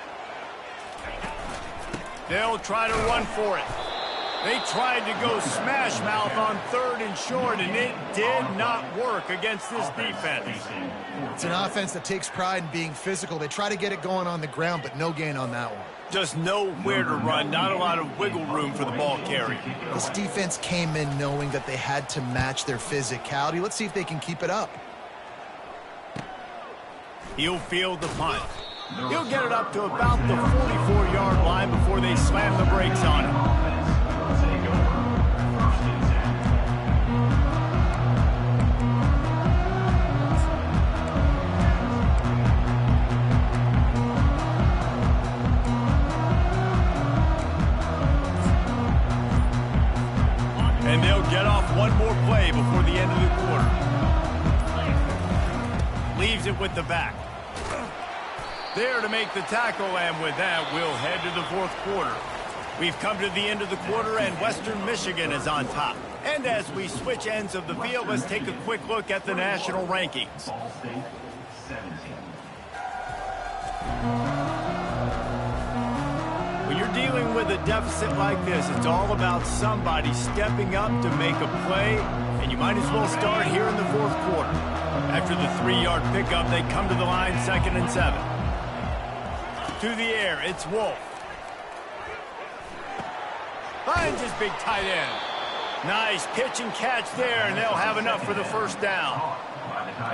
They'll try to run for it. They tried to go smash mouth on 3rd and short, and it did not work against this defense. It's an offense that takes pride in being physical. They try to get it going on the ground, but no gain on that one. Just nowhere to run, not a lot of wiggle room for the ball carrier. This defense came in knowing that they had to match their physicality. Let's see if they can keep it up. He'll field the punt. He'll get it up to about the 44-yard line before they slam the brakes on him. And they'll get off one more play before the end of the quarter. Leaves it with the back. There to make the tackle, and with that, we'll head to the 4th quarter. We've come to the end of the quarter, and Western Michigan is on top. And as we switch ends of the field, let's take a quick look at the national rankings. When you're dealing with a deficit like this, it's all about somebody stepping up to make a play, and you might as well start here in the 4th quarter. After the 3-yard pickup, they come to the line 2nd and 7. To the air, it's Wolf. Finds his big tight end. Nice pitch and catch there, and they'll have enough for the first down.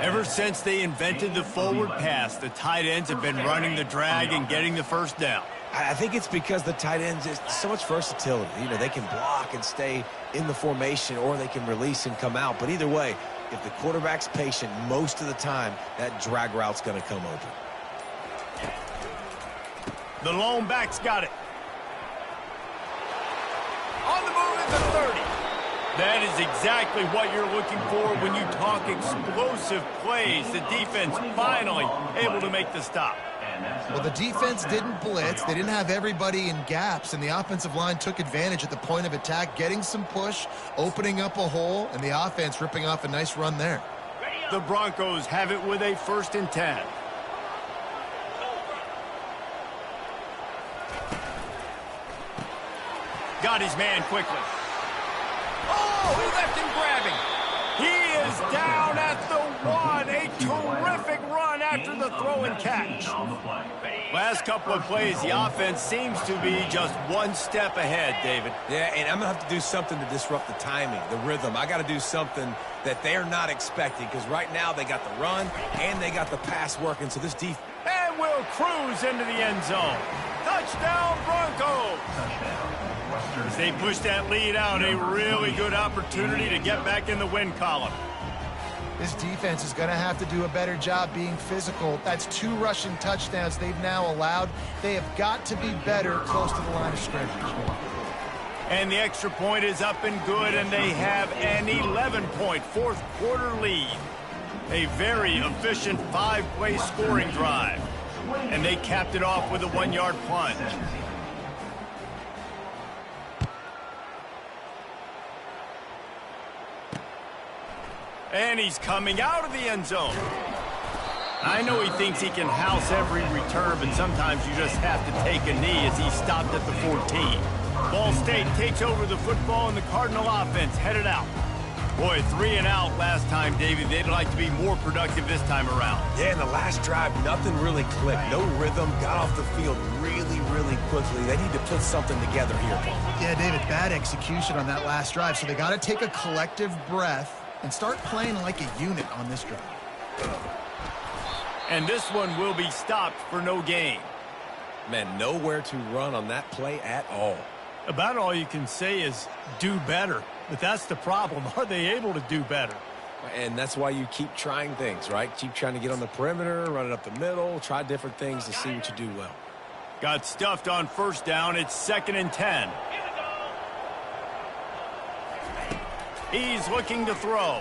Ever since they invented the forward pass, the tight ends have been running the drag and getting the first down. I think it's because the tight ends is so much versatility. You know, they can block and stay in the formation, or they can release and come out. But either way, if the quarterback's patient most of the time, that drag route's going to come open. The lone back's got it. On the move at the 30. That is exactly what you're looking for when you talk explosive plays. The defense finally able to make the stop. Well, the defense didn't blitz. They didn't have everybody in gaps, and the offensive line took advantage at the point of attack, getting some push, opening up a hole, and the offense ripping off a nice run there. The Broncos have it with a 1st and 10. Got his man quickly. Oh, he left him grabbing. He is down at the 1. A terrific run after the throw and catch. Last couple of plays, the offense seems to be just one step ahead, David. Yeah, and I'm going to have to do something to disrupt the timing, the rhythm. I got to do something that they're not expecting, because right now they got the run and they got the pass working, so this defense. And we'll cruise into the end zone. Touchdown, Broncos. As they push that lead out, a really good opportunity to get back in the win column. This defense is going to have to do a better job being physical. That's 2 rushing touchdowns they've now allowed. They have got to be better close to the line of scrimmage. And the extra point is up and good, and they have an 11-point 4th quarter lead. A very efficient 5-play scoring drive. And they capped it off with a 1-yard plunge. And he's coming out of the end zone. I know he thinks he can house every return, but sometimes you just have to take a knee as he stopped at the 14. Ball State takes over the football, and the Cardinal offense headed out. Boy, 3 and out last time, David. They'd like to be more productive this time around. Yeah, in the last drive, nothing really clicked. No rhythm, got off the field really, really quickly. They need to put something together here. Yeah, David, bad execution on that last drive, so they got to take a collective breath and start playing like a unit on this drive. And this one will be stopped for no gain. Man, nowhere to run on that play at all. About all you can say is do better. But that's the problem. Are they able to do better? And that's why you keep trying things, right? Keep trying to get on the perimeter, run it up the middle, try different things to see what you do well. Got stuffed on 1st down. It's 2nd and 10. He's looking to throw.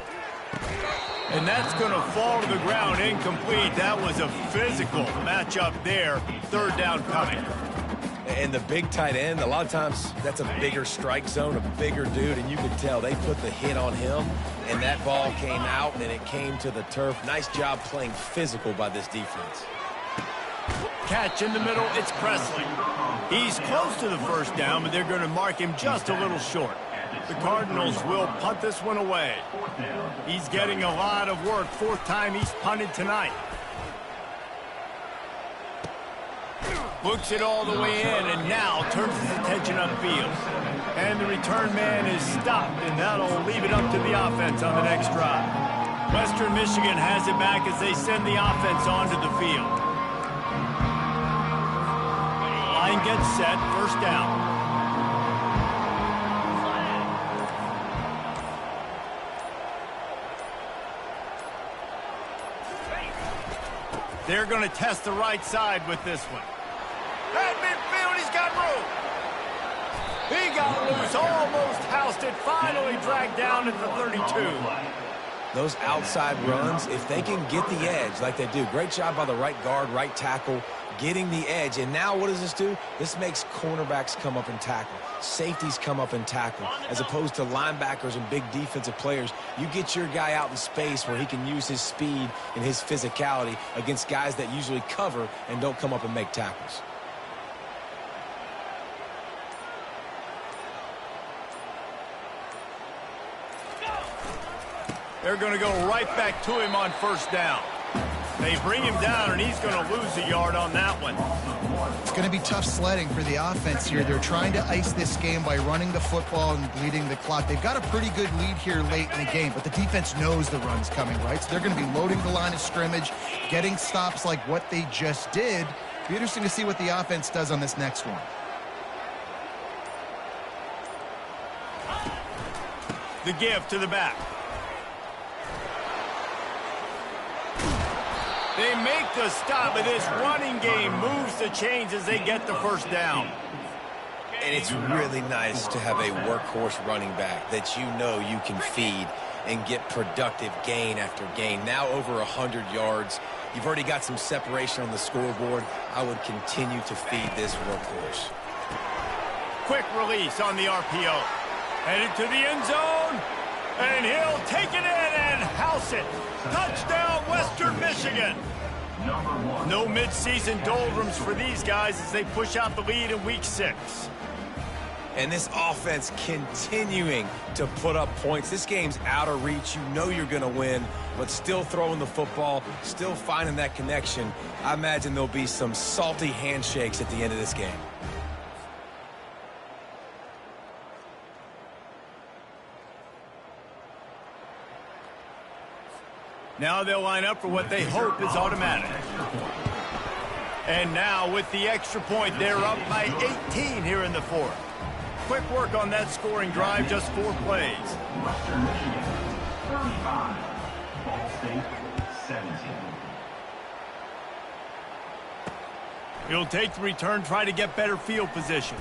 And that's going to fall to the ground incomplete. That was a physical matchup there. Third down coming. And the big tight end, a lot of times that's a bigger strike zone, a bigger dude, and you could tell they put the hit on him, and that ball came out, and it came to the turf. Nice job playing physical by this defense. Catch in the middle, it's Presley. He's close to the first down, but they're going to mark him just a little short. The Cardinals will punt this one away. He's getting a lot of work. Fourth time he's punted tonight. Looks it all the way in, and now turns his attention upfield. And the return man is stopped, and that'll leave it up to the offense on the next drive. Western Michigan has it back as they send the offense onto the field. Line gets set, first down. They're going to test the right side with this one. At midfield, he's got room. He got loose, almost housed it, finally dragged down at the 32. Those outside runs, if they can get the edge like they do, great job by the right guard, right tackle, getting the edge. And now what does this do? This makes cornerbacks come up and tackle. Safeties come up and tackle. As opposed to linebackers and big defensive players, you get your guy out in space where he can use his speed and his physicality against guys that usually cover and don't come up and make tackles. They're going to go right back to him on first down. They bring him down, and he's going to lose a yard on that one. It's going to be tough sledding for the offense here. They're trying to ice this game by running the football and bleeding the clock. They've got a pretty good lead here late in the game, but the defense knows the run's coming, right? So they're going to be loading the line of scrimmage, getting stops like what they just did. Be interesting to see what the offense does on this next one. The give to the back. They make the stop, but this running game moves the chains as they get the first down. And it's really nice to have a workhorse running back that you know you can feed and get productive gain after gain. Now over 100 yards. You've already got some separation on the scoreboard. I would continue to feed this workhorse. Quick release on the RPO. Headed to the end zone. And he'll take it in and house it. Touchdown, Western Michigan. No midseason doldrums for these guys as they push out the lead in Week 6. And this offense continuing to put up points. This game's out of reach. You know you're going to win, but still throwing the football, still finding that connection. I imagine there'll be some salty handshakes at the end of this game. Now they'll line up for what they hope is automatic. And now with the extra point, they're up by 18 here in the fourth. Quick work on that scoring drive, just 4 plays. Western Michigan, 35. Ball State, 17. He'll take the return, try to get better field position.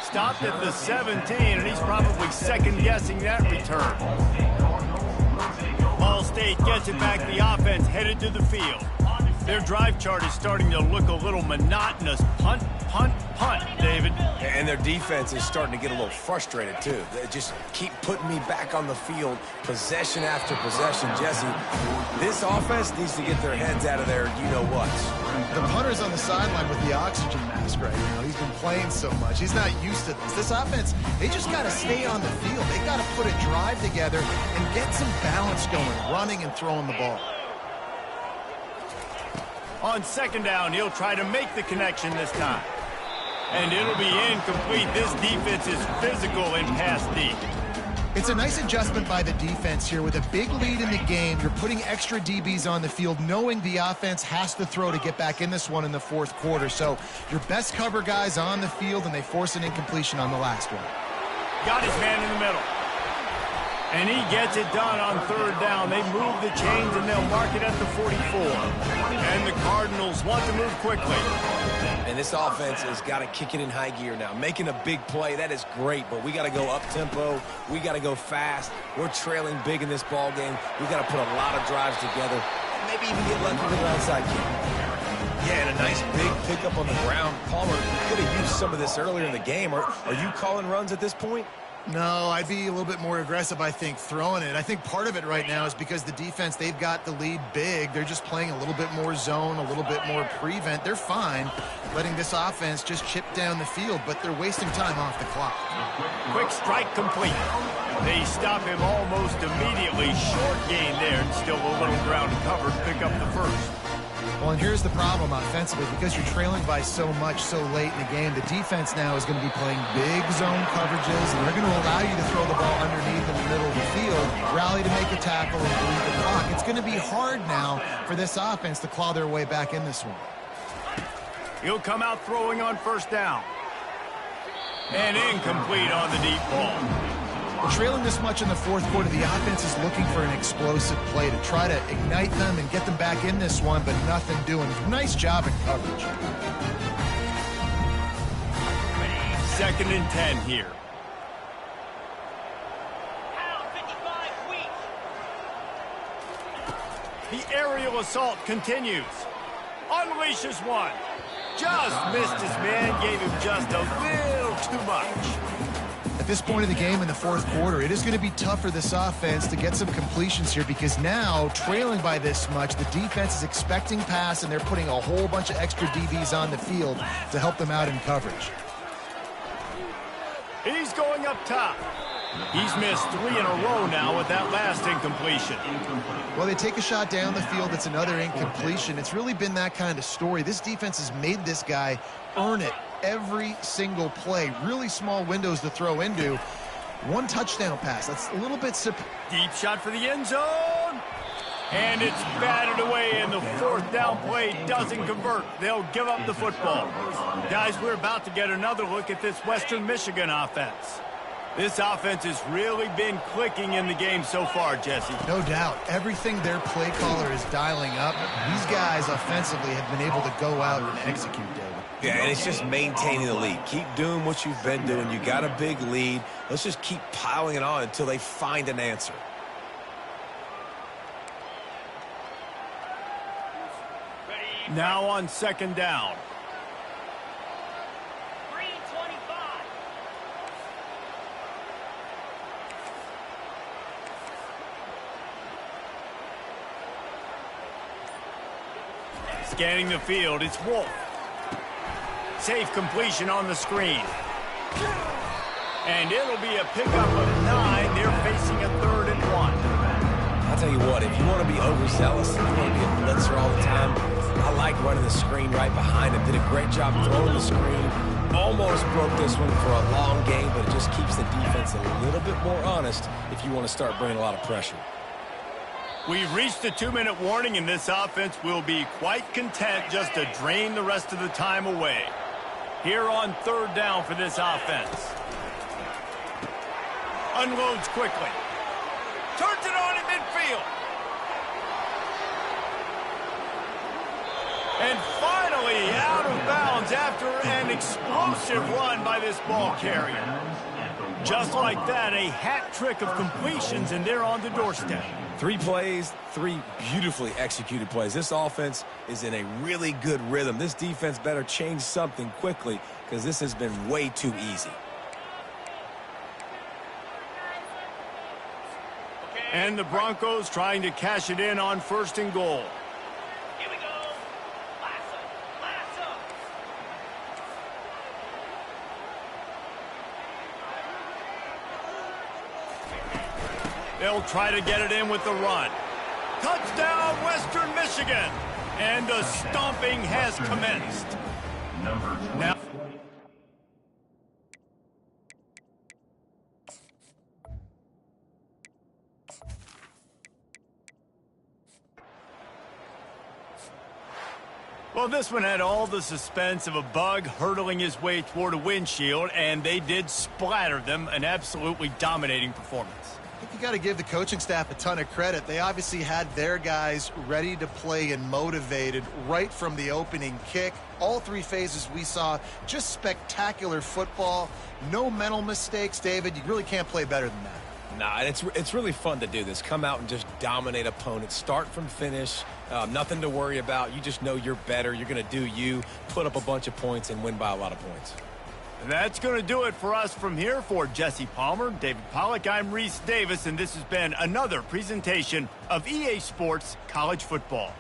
Stopped at the 17, and he's probably second-guessing that return. Ball State gets it back. The offense headed to the field. Their drive chart is starting to look a little monotonous. Punt, punt, punt, David. And their defense is starting to get a little frustrated, too. They just keep putting me back on the field, possession after possession. Jesse, this offense needs to get their heads out of their you-know-what. The punter's on the sideline with the oxygen mask right now. He's been playing so much. He's not used to this. This offense, they just got to stay on the field. They got to put a drive together and get some balance going, running and throwing the ball. On second down, he'll try to make the connection this time. And it'll be incomplete. This defense is physical in pass deep. It's a nice adjustment by the defense here. With a big lead in the game, you're putting extra DBs on the field, knowing the offense has to throw to get back in this one in the fourth quarter. So your best cover guys on the field, and they force an incompletion on the last one. Got his man in the middle. And he gets it done on third down. They move the chains, and they'll mark it at the 44. And the Cardinals want to move quickly. And this offense has got to kick it in high gear now. Making a big play, that is great, but we got to go up-tempo. We got to go fast. We're trailing big in this ball game. We got to put a lot of drives together and maybe even get lucky with an onside kick. Yeah, and a nice big pickup on the ground. Palmer could have used some of this earlier in the game. Are you calling runs at this point? No, I'd be a little bit more aggressive, I think, throwing it. I think part of it right now is because the defense, they've got the lead big. They're just playing a little bit more zone, a little bit more prevent. They're fine letting this offense just chip down the field, but they're wasting time off the clock. Quick strike complete. They stop him almost immediately. Short gain there, and still a little ground covered. Pick up the first. Well, and here's the problem offensively. Because you're trailing by so much so late in the game, the defense now is going to be playing big zone coverages, and they're going to allow you to throw the ball underneath in the middle of the field, rally to make a tackle, and bleed the clock. It's going to be hard now for this offense to claw their way back in this one. He'll come out throwing on first down. And incomplete on the deep ball. Well, trailing this much in the fourth quarter, the offense is looking for an explosive play to try to ignite them and get them back in this one, but nothing doing. Nice job in coverage. 2nd and 10 here. The aerial assault continues. Unleashes one. Just missed his man, gave him just a little too much. At this point of the game in the fourth quarter, it is going to be tough for this offense to get some completions here because now, trailing by this much, the defense is expecting pass, and they're putting a whole bunch of extra DBs on the field to help them out in coverage. He's going up top. He's missed 3 in a row now with that last incompletion. Well, they take a shot down the field. It's another incompletion. It's really been that kind of story. This defense has made this guy earn it every single play. Really small windows to throw into. 1 touchdown pass. That's a little bit deep shot for the end zone. And it's batted away, and the 4th down play doesn't convert. They'll give up the football. Guys, we're about to get another look at this Western Michigan offense. This offense has really been clicking in the game so far, Jesse. No doubt. Everything their play caller is dialing up, these guys offensively have been able to go out and execute, David. Yeah, and it's just maintaining the lead. Keep doing what you've been doing. You got a big lead. Let's just keep piling it on until they find an answer. Now on 2nd down. Scanning the field, it's Wolf. Safe completion on the screen. And it'll be a pickup of 9. They're facing a 3rd and 1. I'll tell you what, if you want to be overzealous, if you want to be a blitzer all the time, I like running the screen right behind him. Did a great job throwing the screen. Almost broke this one for a long game, but it just keeps the defense a little bit more honest if you want to start bringing a lot of pressure. We've reached the 2-minute warning, and this offense will be quite content just to drain the rest of the time away. Here on 3rd down for this offense. Unloads quickly. Turns it on in midfield. And finally out of bounds after an explosive run by this ball carrier. Just like that, a hat trick of completions, and they're on the doorstep. 3 plays, 3 beautifully executed plays. This offense is in a really good rhythm. This defense better change something quickly because this has been way too easy. And the Broncos trying to cash it in on 1st and goal. Here we go. Lasso. They'll try to get it in with the run. Touchdown, Western Michigan. And the stomping has commenced. Now, Well, this one had all the suspense of a bug hurtling his way toward a windshield, and they did splatter them. An absolutely dominating performance. I think you got to give the coaching staff a ton of credit. They obviously had their guys ready to play and motivated right from the opening kick. All three phases we saw, just spectacular football. No mental mistakes, David. You really can't play better than that. Nah, it's really fun to do this. Come out and just dominate opponents. Start from finish. Nothing to worry about. You just know you're better. You're going to do you, put up a bunch of points, and win by a lot of points. And that's going to do it for us from here. For Jesse Palmer, David Pollack, I'm Reese Davis, and this has been another presentation of EA Sports College Football.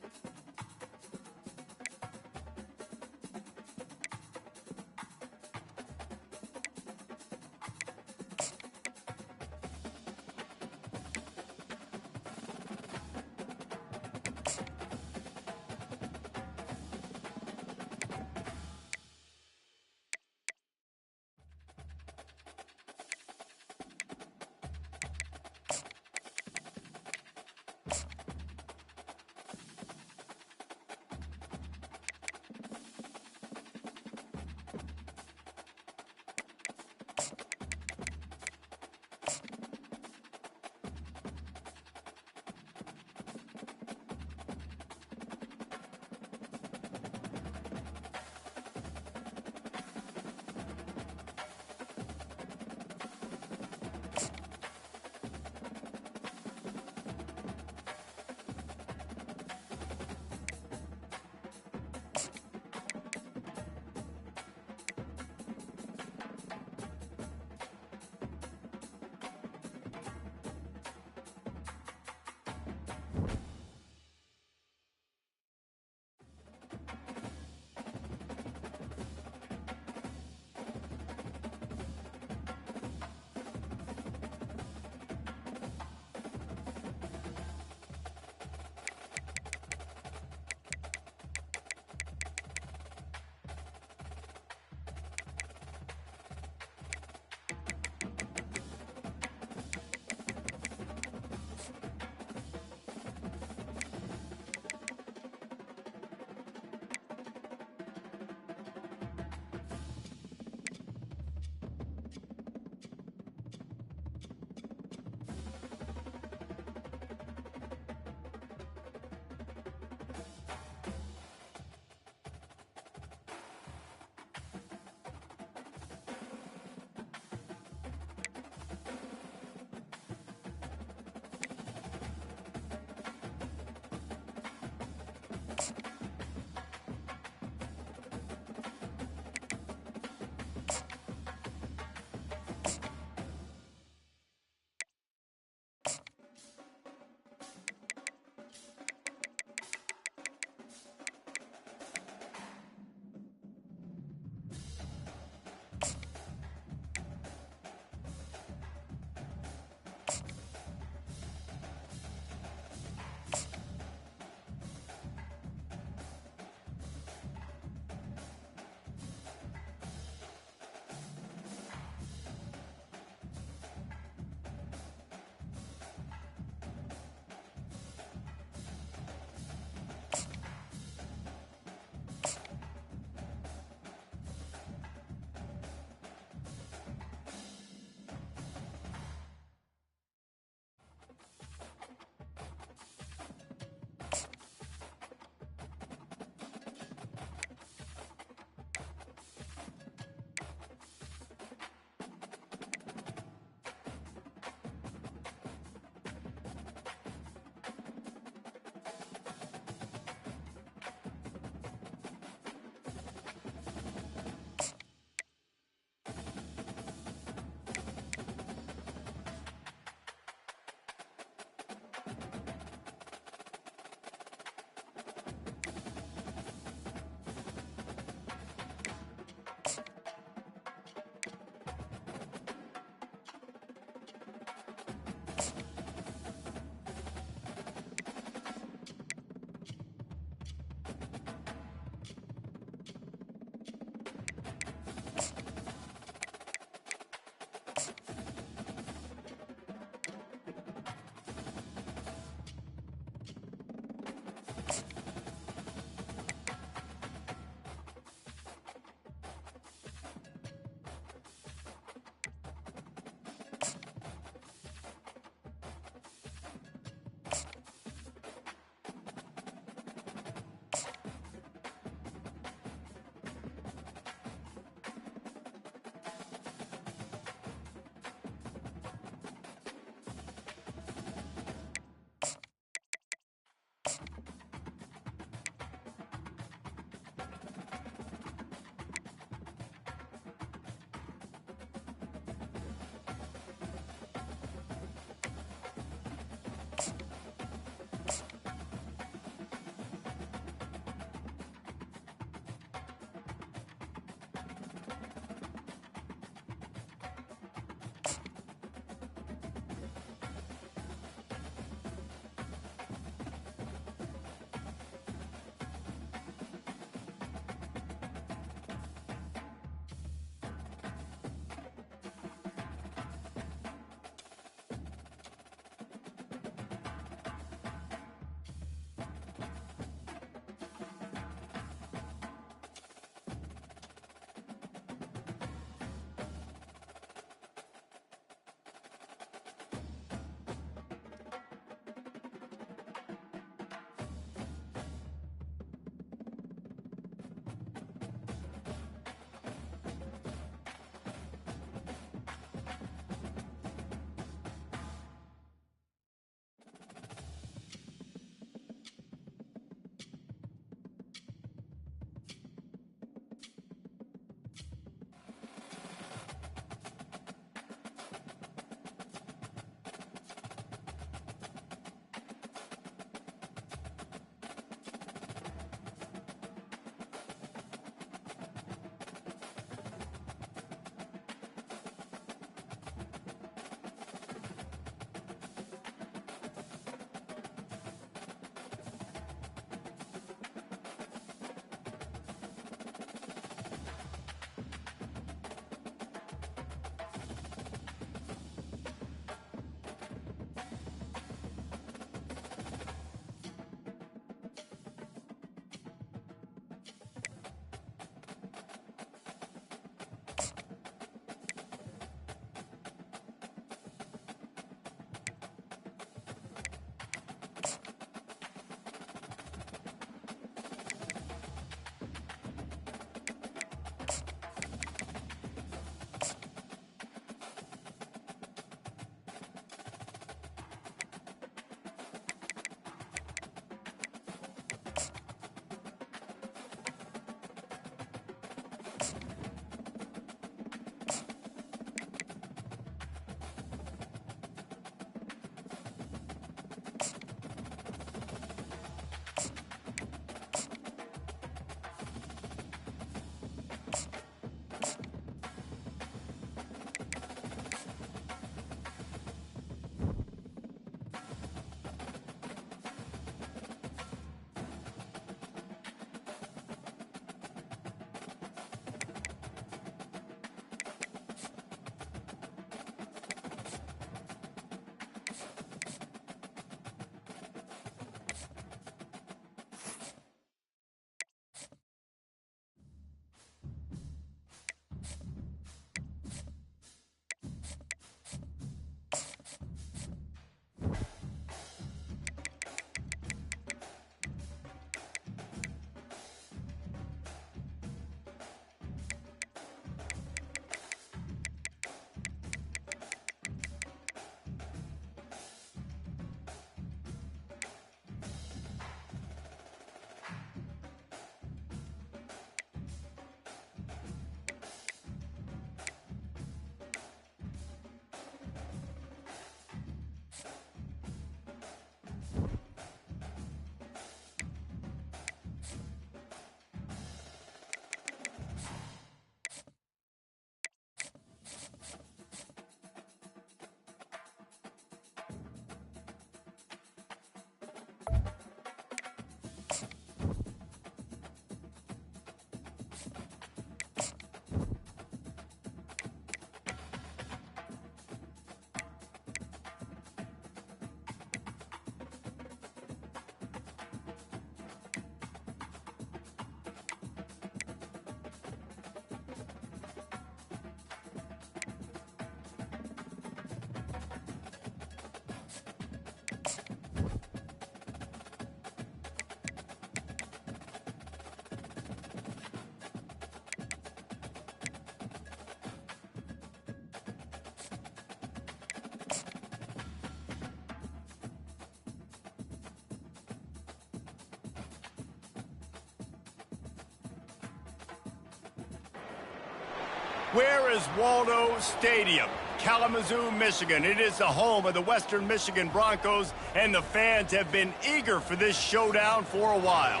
Where is Waldo Stadium? Kalamazoo, Michigan. It is the home of the Western Michigan Broncos, and the fans have been eager for this showdown for a while.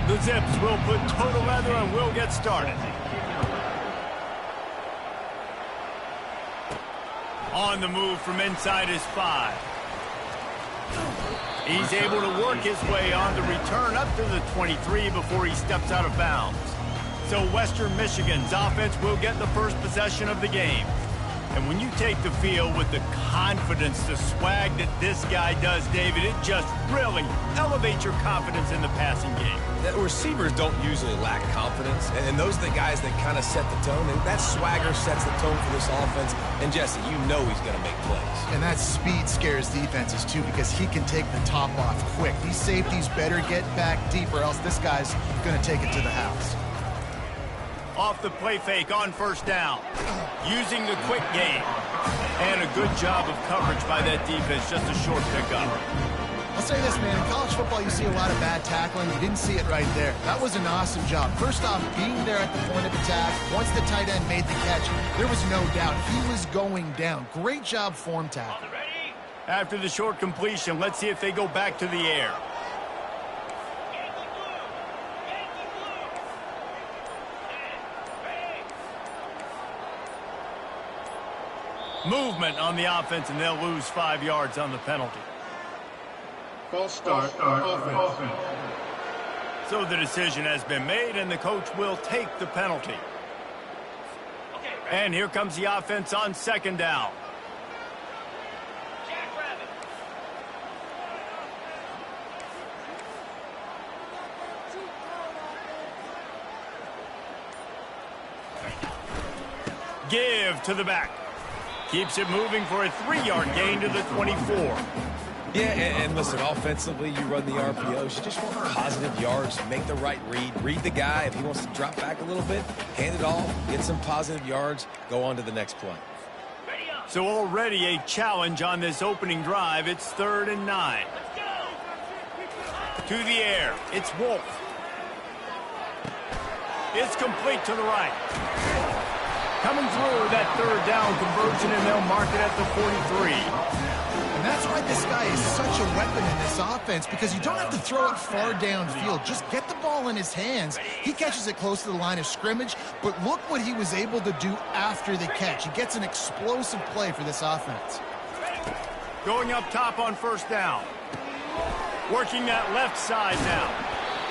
The Zips will put total leather and we'll get started. On the move from inside his 5. He's able to work his way on the return up to the 23 before he steps out of bounds. So Western Michigan's offense will get the first possession of the game. And when you take the field with the confidence, the swag that this guy does, David, it just really elevates your confidence in the passing game. The receivers don't usually lack confidence, and those are the guys that kind of set the tone. And that swagger sets the tone for this offense. And Jesse, you know he's going to make plays. And that speed scares defenses, too, because he can take the top off quick. These safeties better get back deep, or else this guy's going to take it to the house. Off the play fake on first down. Using the quick game. And a good job of coverage by that defense. Just a short pickup. I'll say this, man. In college football, you see a lot of bad tackling. You didn't see it right there. That was an awesome job. First off, being there at the point of attack. Once the tight end made the catch, there was no doubt he was going down. Great job form tackle. After the short completion, let's see if they go back to the air. Movement on the offense, and they'll lose 5 yards on the penalty. False start, offense. So the decision has been made, and the coach will take the penalty. And here comes the offense on second down. Give to the back. Keeps it moving for a 3-yard gain to the 24. Yeah, and listen, offensively, you run the RPOs. You just want positive yards, make the right read the guy. If he wants to drop back a little bit, hand it off, get some positive yards, go on to the next play. So already a challenge on this opening drive. It's 3rd and 9. To the air. It's Wolf. It's complete to the right. Coming through that 3rd down conversion, and they'll mark it at the 43. And that's why this guy is such a weapon in this offense, because you don't have to throw it far downfield. Just get the ball in his hands. He catches it close to the line of scrimmage, but look what he was able to do after the catch. He gets an explosive play for this offense. Going up top on first down. Working that left side now.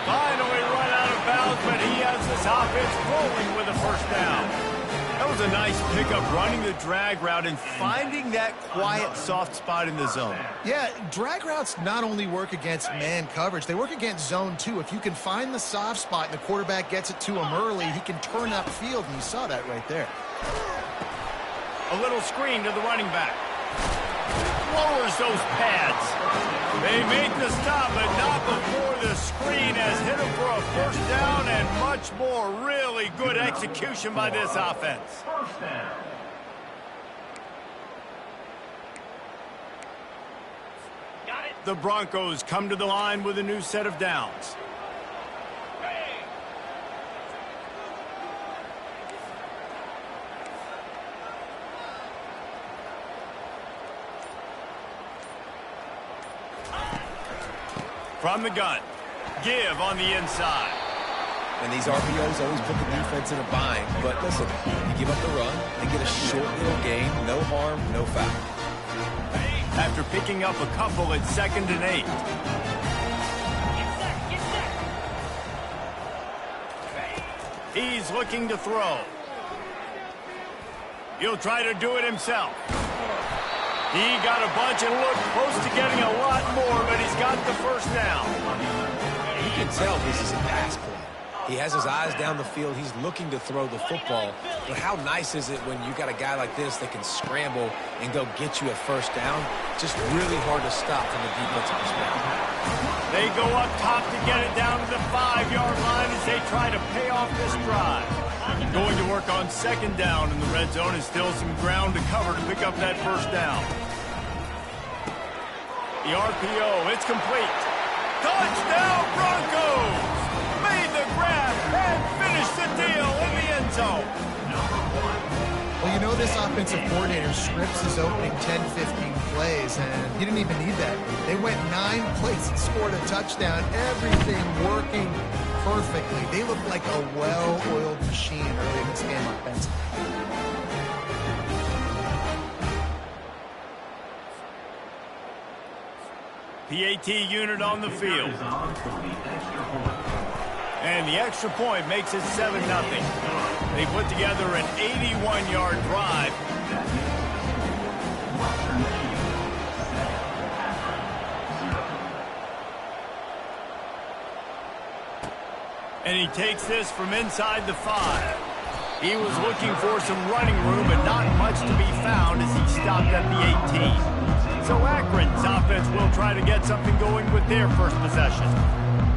Finally run out of bounds, but he has this offense rolling with a first down. That was a nice pickup, running the drag route and finding that quiet, soft spot in the zone. Yeah, drag routes not only work against man coverage, they work against zone too. If you can find the soft spot and the quarterback gets it to him early, he can turn upfield, and you saw that right there. A little screen to the running back. Lowers those pads. They make the stop, but not before the screen has hit him for a first down, and much more. Really good execution by this offense. First down. The Broncos come to the line with a new set of downs. From the gun. Give on the inside. And these RPOs always put the defense in a bind. But listen, you give up the run, they get a short little gain, no harm, no foul. After picking up a couple at 2nd and 8. He's looking to throw. He'll try to do it himself. He got a bunch and looked close to getting a lot more, but he's got the first down. You can tell this is a pass play. He has his eyes down the field. He's looking to throw the football. But how nice is it when you got a guy like this that can scramble and go get you a first down? Just really hard to stop from a defensive perspective. They go up top to get it down to the 5-yard line as they try to pay off this drive. Going to work on 2nd down in the red zone, and still some ground to cover to pick up that first down. The RPO, it's complete. Touchdown Broncos! Made the grab and finished the deal in the end zone. Well, you know this offensive coordinator scripts his opening 10-15 plays, and he didn't even need that. They went 9 plays and scored a touchdown. Everything working perfectly. They looked like a well-oiled machine early in this game offensively. PAT unit on the field. And the extra point makes it 7-0. They put together an 81-yard drive. And he takes this from inside the 5. He was looking for some running room, but not much to be found as he stopped at the 18. So Akron's offense will try to get something going with their first possession.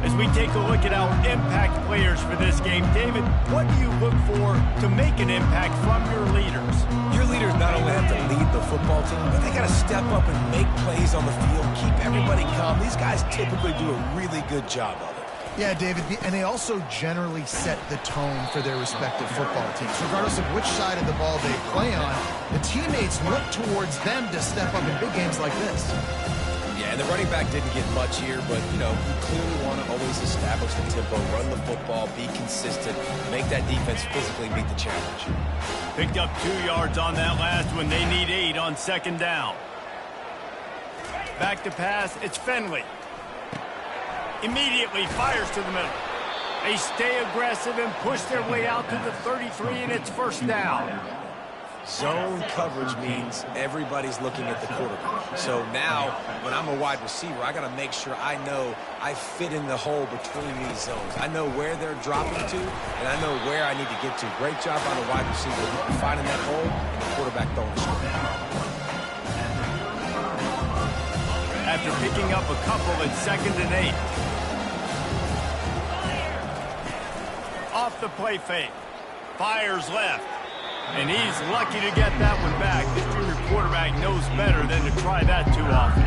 As we take a look at our impact players for this game, David, what do you look for to make an impact from your leaders? Your leaders not only have to lead the football team, but they got to step up and make plays on the field, keep everybody calm. These guys typically do a really good job of it. Yeah, David, and they also generally set the tone for their respective football teams. Regardless of which side of the ball they play on, the teammates look towards them to step up in big games like this. Yeah, and the running back didn't get much here, but, you know, you clearly want to always establish the tempo, run the football, be consistent, make that defense physically meet the challenge. Picked up 2 yards on that last one. They need 8 on second down. Back to pass, it's Finley. Immediately fires to the middle. They stay aggressive and push their way out to the 33, and it's first down. Zone coverage means everybody's looking at the quarterback. So now, when I'm a wide receiver, I got to make sure I know I fit in the hole between these zones. I know where they're dropping to, and I know where I need to get to. Great job by the wide receiver finding that hole, and the quarterback throwing the straight. After picking up a couple at 2nd and 8. Off the play fake. Fires left. And he's lucky to get that one back. This junior quarterback knows better than to try that too often.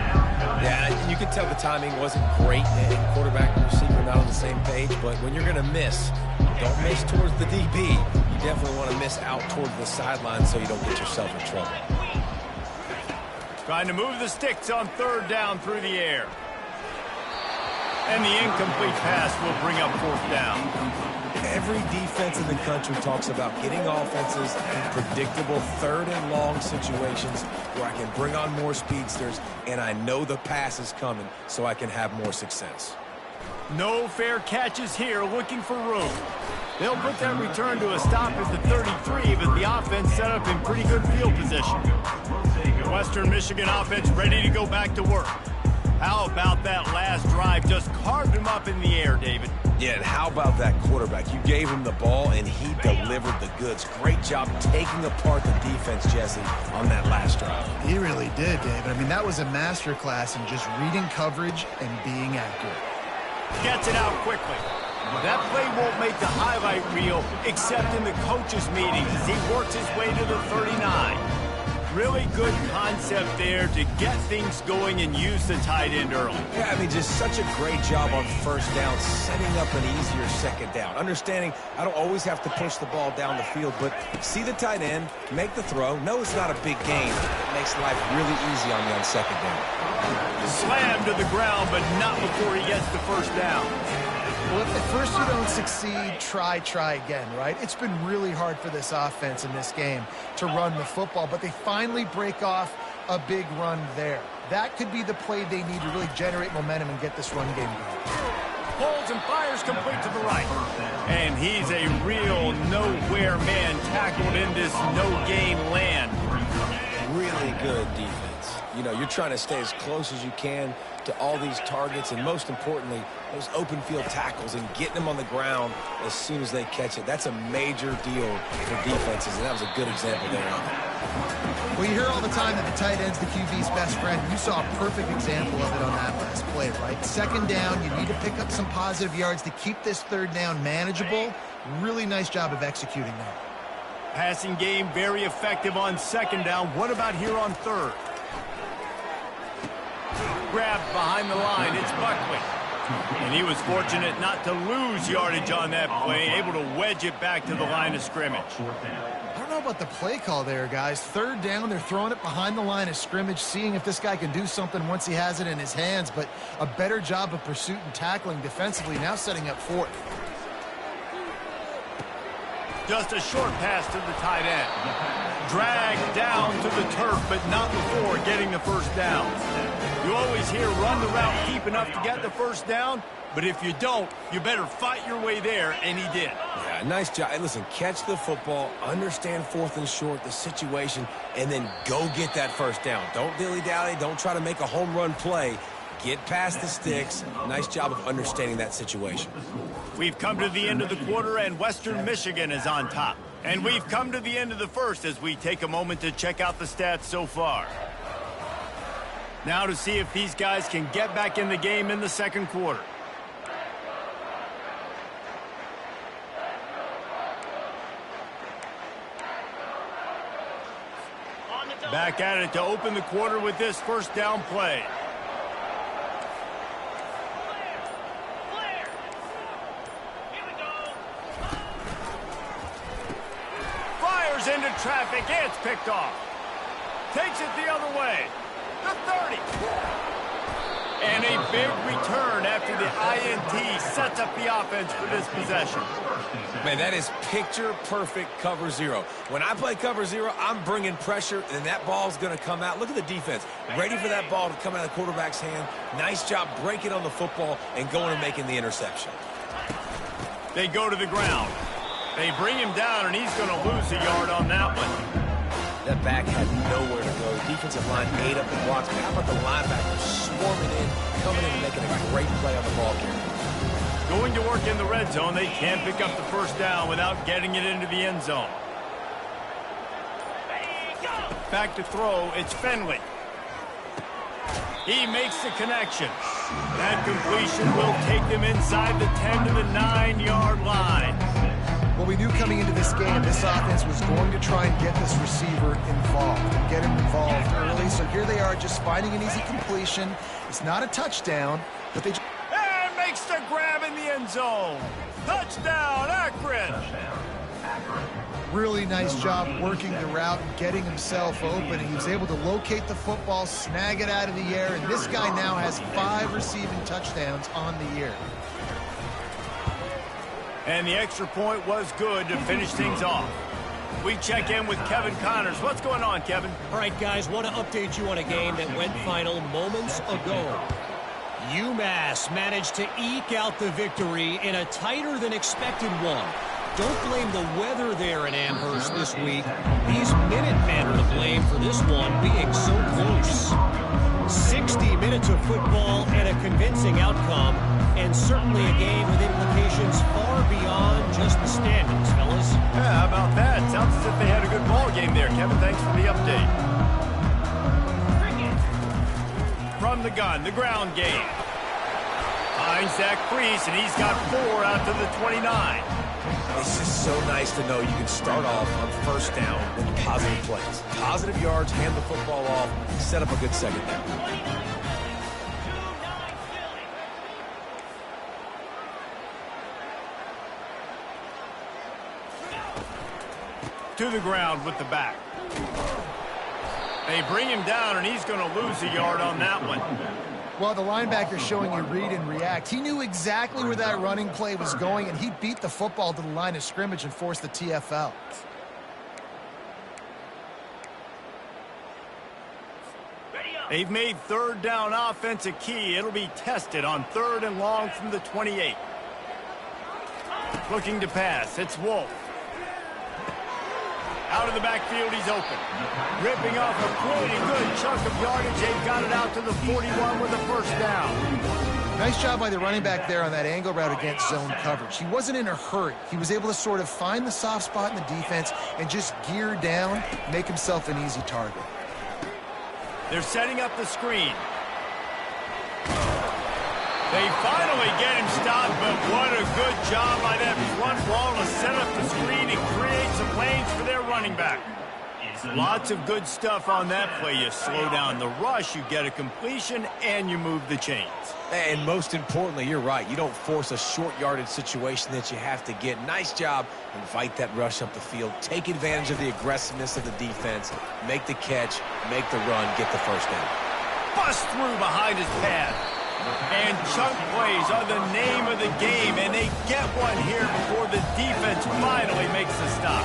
Yeah, and you can tell the timing wasn't great, and quarterback and receiver not on the same page, but when you're going to miss, don't miss towards the DB. You definitely want to miss out towards the sideline so you don't get yourself in trouble. Trying to move the sticks on 3rd down through the air. And the incomplete pass will bring up 4th down. Every defense in the country talks about getting offenses in predictable 3rd and long situations where I can bring on more speedsters and I know the pass is coming so I can have more success. No fair catches here, looking for room. They'll put that return to a stop at the 33, but the offense set up in pretty good field position. Western Michigan offense ready to go back to work. How about that last drive? Just carved him up in the air, David. Yeah, and how about that quarterback? You gave him the ball, and he delivered the goods. Great job taking apart the defense, Jesse, on that last drive. He really did, David. I mean, that was a masterclass in just reading coverage and being accurate. Gets it out quickly. That play won't make the highlight reel except in the coaches' meetings as he works his way to the 39. Really good concept there to get things going and use the tight end early. Yeah, I mean, just such a great job on 1st down, setting up an easier 2nd down. Understanding I don't always have to push the ball down the field, but see the tight end, make the throw. No, it's not a big gain. It makes life really easy on you on 2nd down. Slammed to the ground, but not before he gets the 1st down. Well, if at first you don't succeed, try again, right? It's been really hard for this offense in this game to run the football, but they finally break off a big run there. That could be the play they need to really generate momentum and get this run game going. Pulls and fires complete to the right. And he's a real nowhere man tackled in this no-gain land. Really good defense. You know, you're trying to stay as close as you can to all these targets, and most importantly, those open field tackles and getting them on the ground as soon as they catch it. That's a major deal for defenses, and that was a good example there. Well, you hear all the time that the tight end's the QB's best friend. You saw a perfect example of it on that last play, right? 2nd down, you need to pick up some positive yards to keep this 3rd down manageable. Really nice job of executing that. Passing game very effective on 2nd down. What about here on 3rd? grabbed behind the line. It's Buckley. And he was fortunate not to lose yardage on that play, able to wedge it back to the line of scrimmage. I don't know about the play call there, guys. Third down, they're throwing it behind the line of scrimmage, seeing if this guy can do something once he has it in his hands, but a better job of pursuit and tackling defensively, now setting up fourth. Just a short pass to the tight end. Dragged down to the turf, but not before getting the first down. You always hear run the route deep enough to get the first down, but if you don't, you better fight your way there, and he did. Yeah, nice job. Hey, listen, catch the football, understand fourth and short, the situation, and then go get that first down. Don't dilly-dally. Don't try to make a home run play. Get past the sticks. Nice job of understanding that situation. We've come to the end of the quarter, and Western Michigan is on top. And we've come to the end of the first as we take a moment to check out the stats so far. Now to see if these guys can get back in the game in the second quarter. Back at it to open the quarter with this first down play. Fires into traffic. It's picked off. Takes it the other way. The 30. And a big return after the INT sets up the offense for this possession. Man, that is picture-perfect cover zero. When I play cover zero, I'm bringing pressure, and that ball's going to come out. Look at the defense. Ready for that ball to come out of the quarterback's hand. Nice job breaking on the football and going and making the interception. They go to the ground. They bring him down, and he's going to lose a yard on that one. That back had nowhere to go. Defensive line ate up the blocks. But how about the linebacker swarming in, coming in and making a great play on the ball carrier? Going to work in the red zone. They can't pick up the first down without getting it into the end zone. Back to throw. It's Finley. He makes the connection. That completion will take them inside the 10 to the 9-yard line. Well, we knew coming into this game, this offense was going to try and get this receiver involved and get him involved early. So here they are just finding an easy completion. It's not a touchdown, but they just... And makes the grab in the end zone. Touchdown, Akron. Really nice job working the route and getting himself open. He was able to locate the football, snag it out of the air, and this guy now has 5 receiving touchdowns on the year. And the extra point was good to finish things off. We check in with Kevin Connors. What's going on, Kevin? All right, guys, want to update you on a game that went final moments ago. UMass managed to eke out the victory in a tighter-than-expected one. Don't blame the weather there in Amherst this week. These Minutemen are to blame for this one being so close. 60 minutes of football and a convincing outcome, and certainly a game with implications far beyond just the standings, fellas. Yeah, how about that? Sounds as if they had a good ball game there, Kevin. Thanks for the update. From the gun, the ground game. Finds Zach Priest, and he's got 4 out to the 29. It's just so nice to know you can start off on first down with positive plays. Positive yards, hand the football off, set up a good second down. To the ground with the back. They bring him down, and he's going to lose a yard on that one. Well, the linebacker showing you read and react. He knew exactly where that running play was going, and he beat the football to the line of scrimmage and forced the TFL. They've made third down offense a key. It'll be tested on 3rd and long from the 28. Looking to pass. It's Wolf. Out of the backfield, he's open. Ripping off a pretty good chunk of yardage. They've got it out to the 41 with a first down. Nice job by the running back there on that angle route against zone coverage. He wasn't in a hurry. He was able to sort of find the soft spot in the defense and just gear down, make himself an easy target. They're setting up the screen. They finally get him stopped, but what a good job by that front wall to set up the screen and create some lanes for their running back. Lots of good stuff on that play. You slow down the rush, you get a completion, and you move the chains. And most importantly, you're right. You don't force a short yardage situation that you have to get. Nice job. Invite that rush up the field. Take advantage of the aggressiveness of the defense. Make the catch. Make the run. Get the first down. Bust through behind his pad. And chunk plays are the name of the game, and they get one here before the defense finally makes the stop.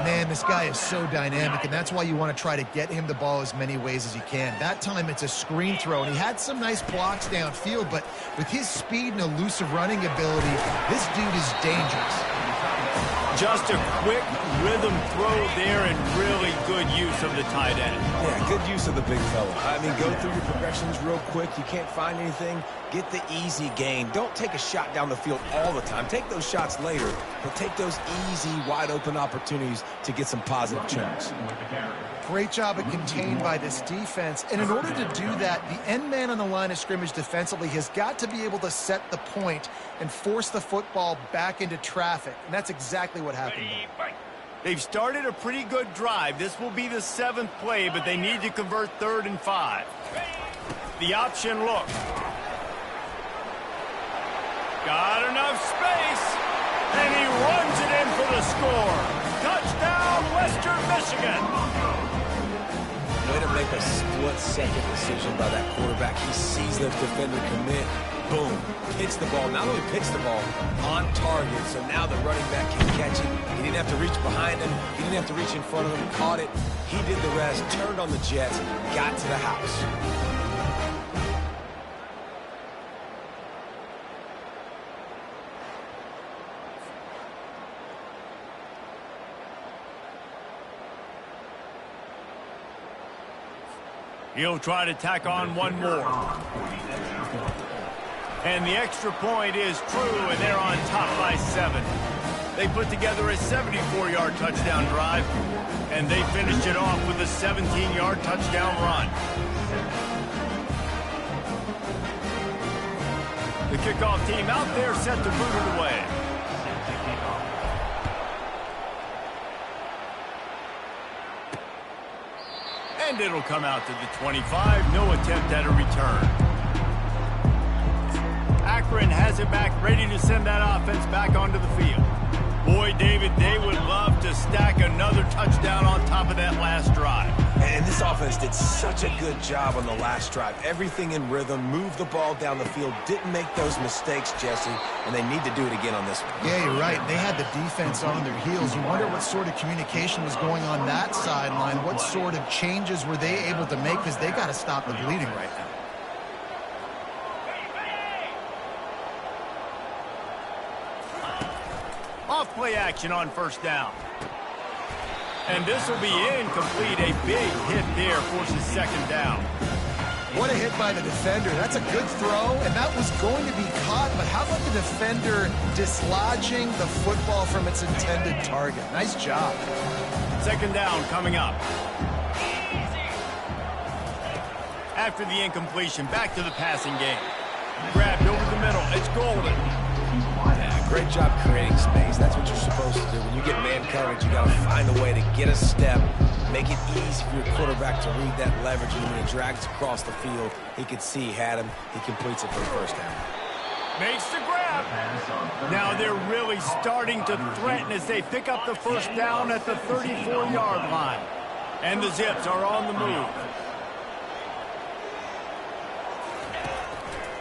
Man, this guy is so dynamic, and that's why you want to try to get him the ball as many ways as you can. That time it's a screen throw, and he had some nice blocks downfield, but with his speed and elusive running ability, this dude is dangerous. Just a quick rhythm throw there and really good use of the tight end. Yeah, good use of the big fella. I mean, go through your progressions real quick. You can't find anything. Get the easy gain. Don't take a shot down the field all the time. Take those shots later, but take those easy, wide-open opportunities to get some positive chunks. Great job of contained by this defense. And in order to do that, the end man on the line of scrimmage defensively has got to be able to set the point and force the football back into traffic. And that's exactly what happened there. They've started a pretty good drive. This will be the 7th play, but they need to convert 3rd and 5. The option look. Got enough space, and he runs it in for the score. Touchdown, Western Michigan. Way to make a split-second decision by that quarterback. He sees the defender commit. Boom. Hits the ball. Not only hits the ball, on target. So now the running back can catch it. He didn't have to reach behind him. He didn't have to reach in front of him. Caught it. He did the rest. Turned on the Jets. Got to the house. He'll try to tack on one more. And the extra point is true, and they're on top by 7. They put together a 74-yard touchdown drive, and they finished it off with a 17-yard touchdown run. The kickoff team out there set to boot it away. And it'll come out to the 25. No attempt at a return. Akron has it back, ready to send that offense back onto the field. Boy, David, they would love to stack another touchdown on top of that last drive. And this offense did such a good job on the last drive. Everything in rhythm, moved the ball down the field, didn't make those mistakes, Jesse, and they need to do it again on this one. Yeah, you're right. They had the defense on their heels. You wonder what sort of communication was going on that sideline. What sort of changes were they able to make, because they got to stop the bleeding right now. Off-play action on 1st down. And this will be incomplete. A big hit there forces 2nd down. What a hit by the defender. That's a good throw, and that was going to be caught, but how about the defender dislodging the football from its intended target? Nice job. 2nd down coming up. After the incompletion, back to the passing game. Grabbed over the middle. It's Golden. Yeah, great job creating space. That's what you're supposed to do. When you get man coverage, you got to find a way to get a step, make it easy for your quarterback to read that leverage. And when he drags across the field, he could see he had him. He completes it for the 1st down. Makes the grab. Now they're really starting to threaten as they pick up the 1st down at the 34-yard line. And the Zips are on the move.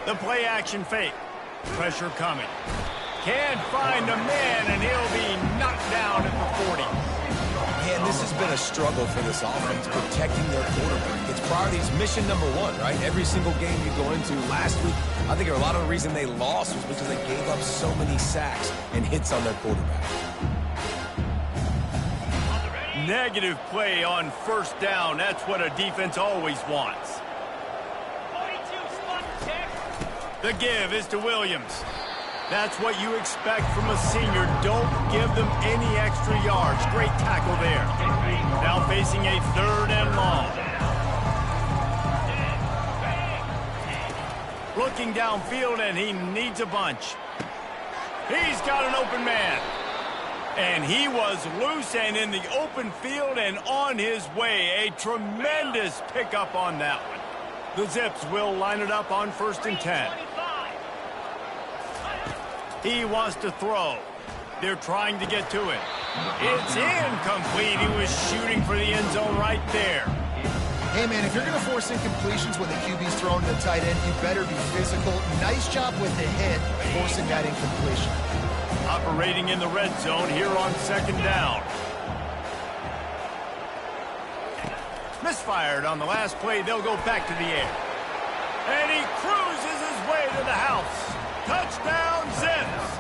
The play action fake. Pressure coming. Can't find a man, and he'll be knocked down at the 40. Man, this has been a struggle for this offense, protecting their quarterback. It's priorities mission number 1, right? Every single game you go into. Last week, I think a lot of the reason they lost was because they gave up so many sacks and hits on their quarterback. Negative play on 1st down. That's what a defense always wants. The give is to Williams. That's what you expect from a senior. Don't give them any extra yards. Great tackle there. Now facing a 3rd and long. Looking downfield, and he needs a bunch. He's got an open man. And he was loose and in the open field and on his way. A tremendous pickup on that one. The Zips will line it up on 1st and 10. He wants to throw. They're trying to get to it. It's incomplete. He was shooting for the end zone right there. Hey, man, if you're going to force incompletions when the QB's thrown to the tight end, you better be physical. Nice job with the hit, forcing that incompletion. Operating in the red zone here on 2nd down. Misfired on the last play. They'll go back to the air. And he cruises his way to the house. Touchdown, Zips.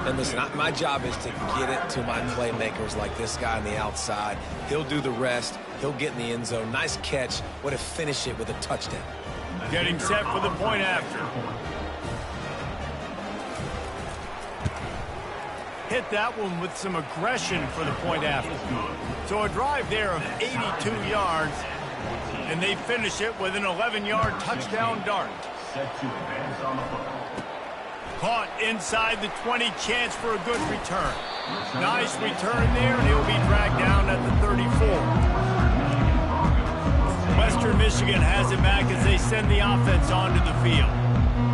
And listen, my job is to get it to my playmakers like this guy on the outside. He'll do the rest. He'll get in the end zone. Nice catch. Way to finish it with a touchdown. Getting set for the point after. Hit that one with some aggression for the point after. So a drive there of 82 yards, and they finish it with an 11-yard touchdown dart. Caught inside the 20, chance for a good return. Nice return there, and he'll be dragged down at the 34. Western Michigan has it back as they send the offense onto the field.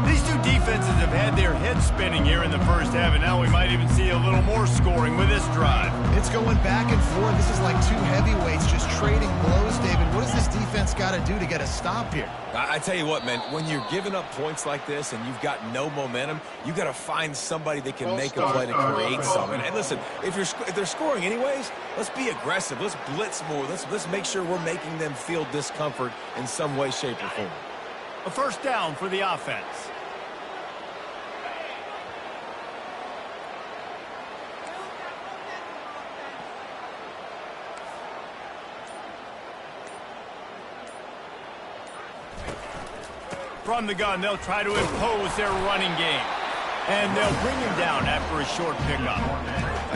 These two defenses have had their heads spinning here in the first half, and now we might even see a little more scoring with this drive. It's going back and forth. This is like two heavyweights just trading blows, David. What does this defense got to do to get a stop here? I tell you what, man, when you're giving up points like this and you've got no momentum, you got to find somebody that can make a play to create something. And listen, if they're scoring anyways, let's be aggressive. Let's blitz more. Let's make sure we're making them feel discomfort in some way, shape, or form. A 1st down for the offense. From the gun, they'll try to impose their running game. And they'll bring him down after a short pickup.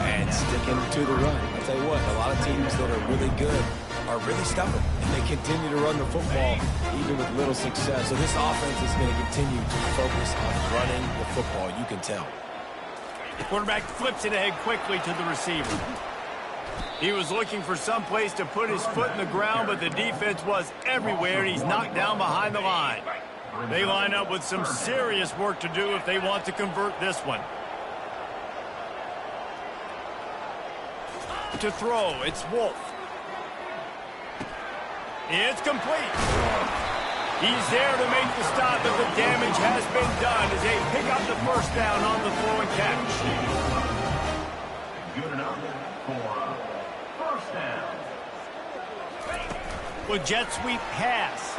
And sticking to the run. I'll tell you what, a lot of teams that are really good are really stubborn. And they continue to run the football even with little success. So this offense is going to continue to focus on running the football. You can tell. The quarterback flips it ahead quickly to the receiver. He was looking for some place to put his foot in the ground, but the defense was everywhere, and he's knocked down behind the line. They line up with some serious work to do if they want to convert this one. To throw, it's Wolf. It's complete. He's there to make the stop, but the damage has been done as they pick up the 1st down on the throw and catch. Good enough for 1st down. With jet sweep pass.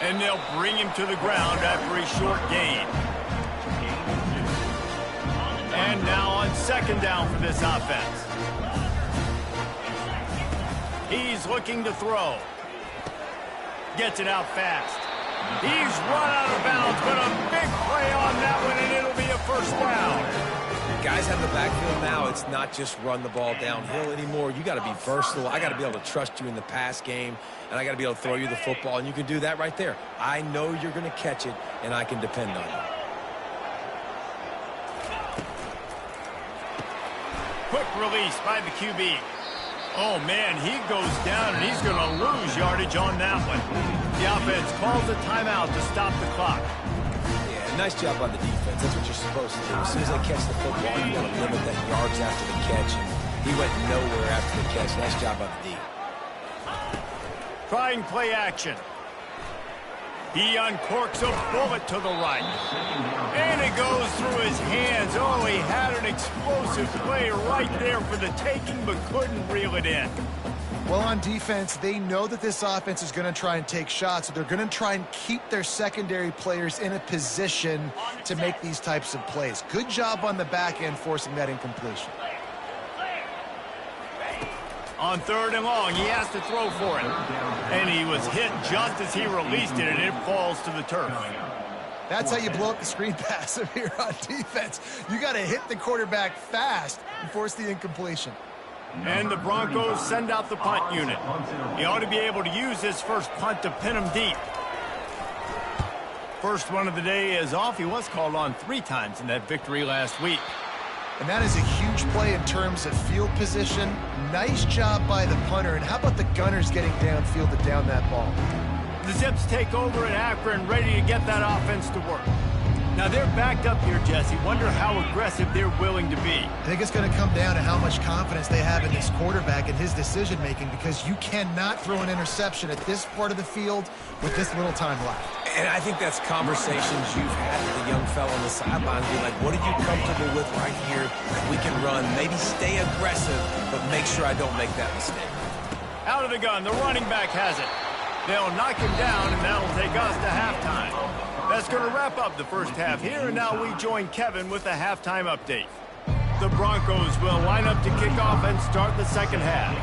And they'll bring him to the ground after a short gain. And now on 2nd down for this offense. He's looking to throw. Gets it out fast. He's run out of bounds, but a big play on that one, and it'll be a 1st down. Guys have the backfield now. It's not just run the ball downhill anymore. You got to be versatile. I got to be able to trust you in the pass game, and I got to be able to throw you the football, and you can do that right there. I know you're going to catch it, and I can depend on you. Quick release by the QB. Oh, man, he goes down, and he's going to lose yardage on that one. The offense calls a timeout to stop the clock. Yeah, nice job by the defense. That's what you're supposed to do. As soon as they catch the football, you want to limit that yards after the catch, and he went nowhere after the catch. Nice job by the D. Trying play action. He uncorks a bullet to the right. And it goes through his hands. Oh, he had an explosive play right there for the taking, but couldn't reel it in. Well, on defense, they know that this offense is going to try and take shots, so they're going to try and keep their secondary players in a position to make these types of plays. Good job on the back end forcing that incompletion. On 3rd and long, he has to throw for it. And he was hit just as he released it, and it falls to the turf. That's how you blow up the screen pass here on defense. You got to hit the quarterback fast and force the incompletion. And the Broncos send out the punt unit. He ought to be able to use this first punt to pin him deep. First one of the day is off. He was called on 3 times in that victory last week. And that is a huge play in terms of field position. Nice job by the punter. And how about the Gunners getting downfield to down that ball? The Zips take over at Akron, ready to get that offense to work. Now they're backed up here, Jesse. Wonder how aggressive they're willing to be. I think it's going to come down to how much confidence they have in this quarterback and his decision-making, because you cannot throw an interception at this part of the field with this little time left. And I think that's conversations you've had with the young fella on the sidelines. Be like, what are you comfortable with right here that we can run? Maybe stay aggressive, but make sure I don't make that mistake. Out of the gun, the running back has it. They'll knock him down, and that'll take us to halftime. That's going to wrap up the first half here, and now we join Kevin with the halftime update. The Broncos will line up to kick off and start the second half.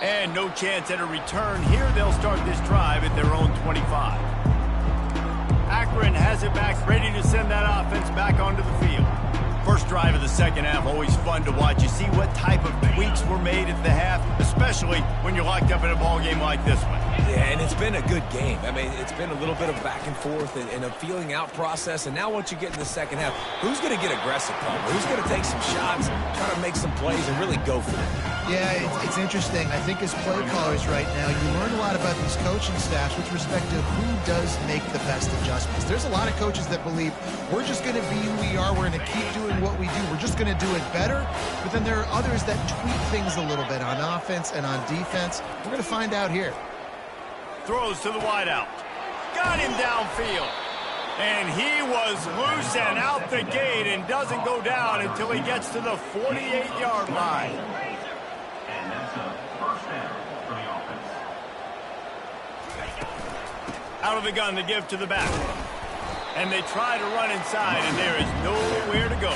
And no chance at a return here. They'll start this drive at their own 25. Akron has it back, ready to send that offense back onto the field. First drive of the second half, always fun to watch. You see what type of tweaks were made at the half, especially when you're locked up in a ball game like this one. Yeah, and it's been a good game. I mean, it's been a little bit of back and forth and a feeling out process. And now once you get in the second half, who's going to get aggressive, Paul? Who's going to take some shots, try to make some plays, and really go for it? Yeah, it's interesting. I think as play callers right now, you learn a lot about these coaching staffs with respect to who does make the best adjustments. There's a lot of coaches that believe we're just going to be who we are. We're going to keep doing what we do. We're just going to do it better. But then there are others that tweak things a little bit on offense and on defense. We're going to find out here. Throws to the wideout. Got him downfield. And he was loose and out the gate and doesn't go down until he gets to the 48-yard line. And that's a first down for the offense. Out of the gun, the give to the back. And they try to run inside, and there is nowhere to go.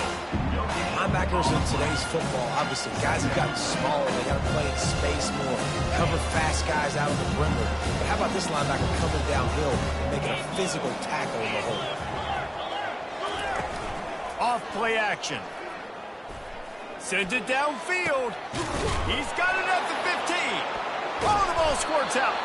Linebackers in today's football, obviously, guys have gotten smaller. They got to play in space more, cover fast guys out of the perimeter. But how about this linebacker coming downhill and making a physical tackle in the hole? Off play action. Sends it downfield. He's got it at the 15. Oh, the ball squirts out.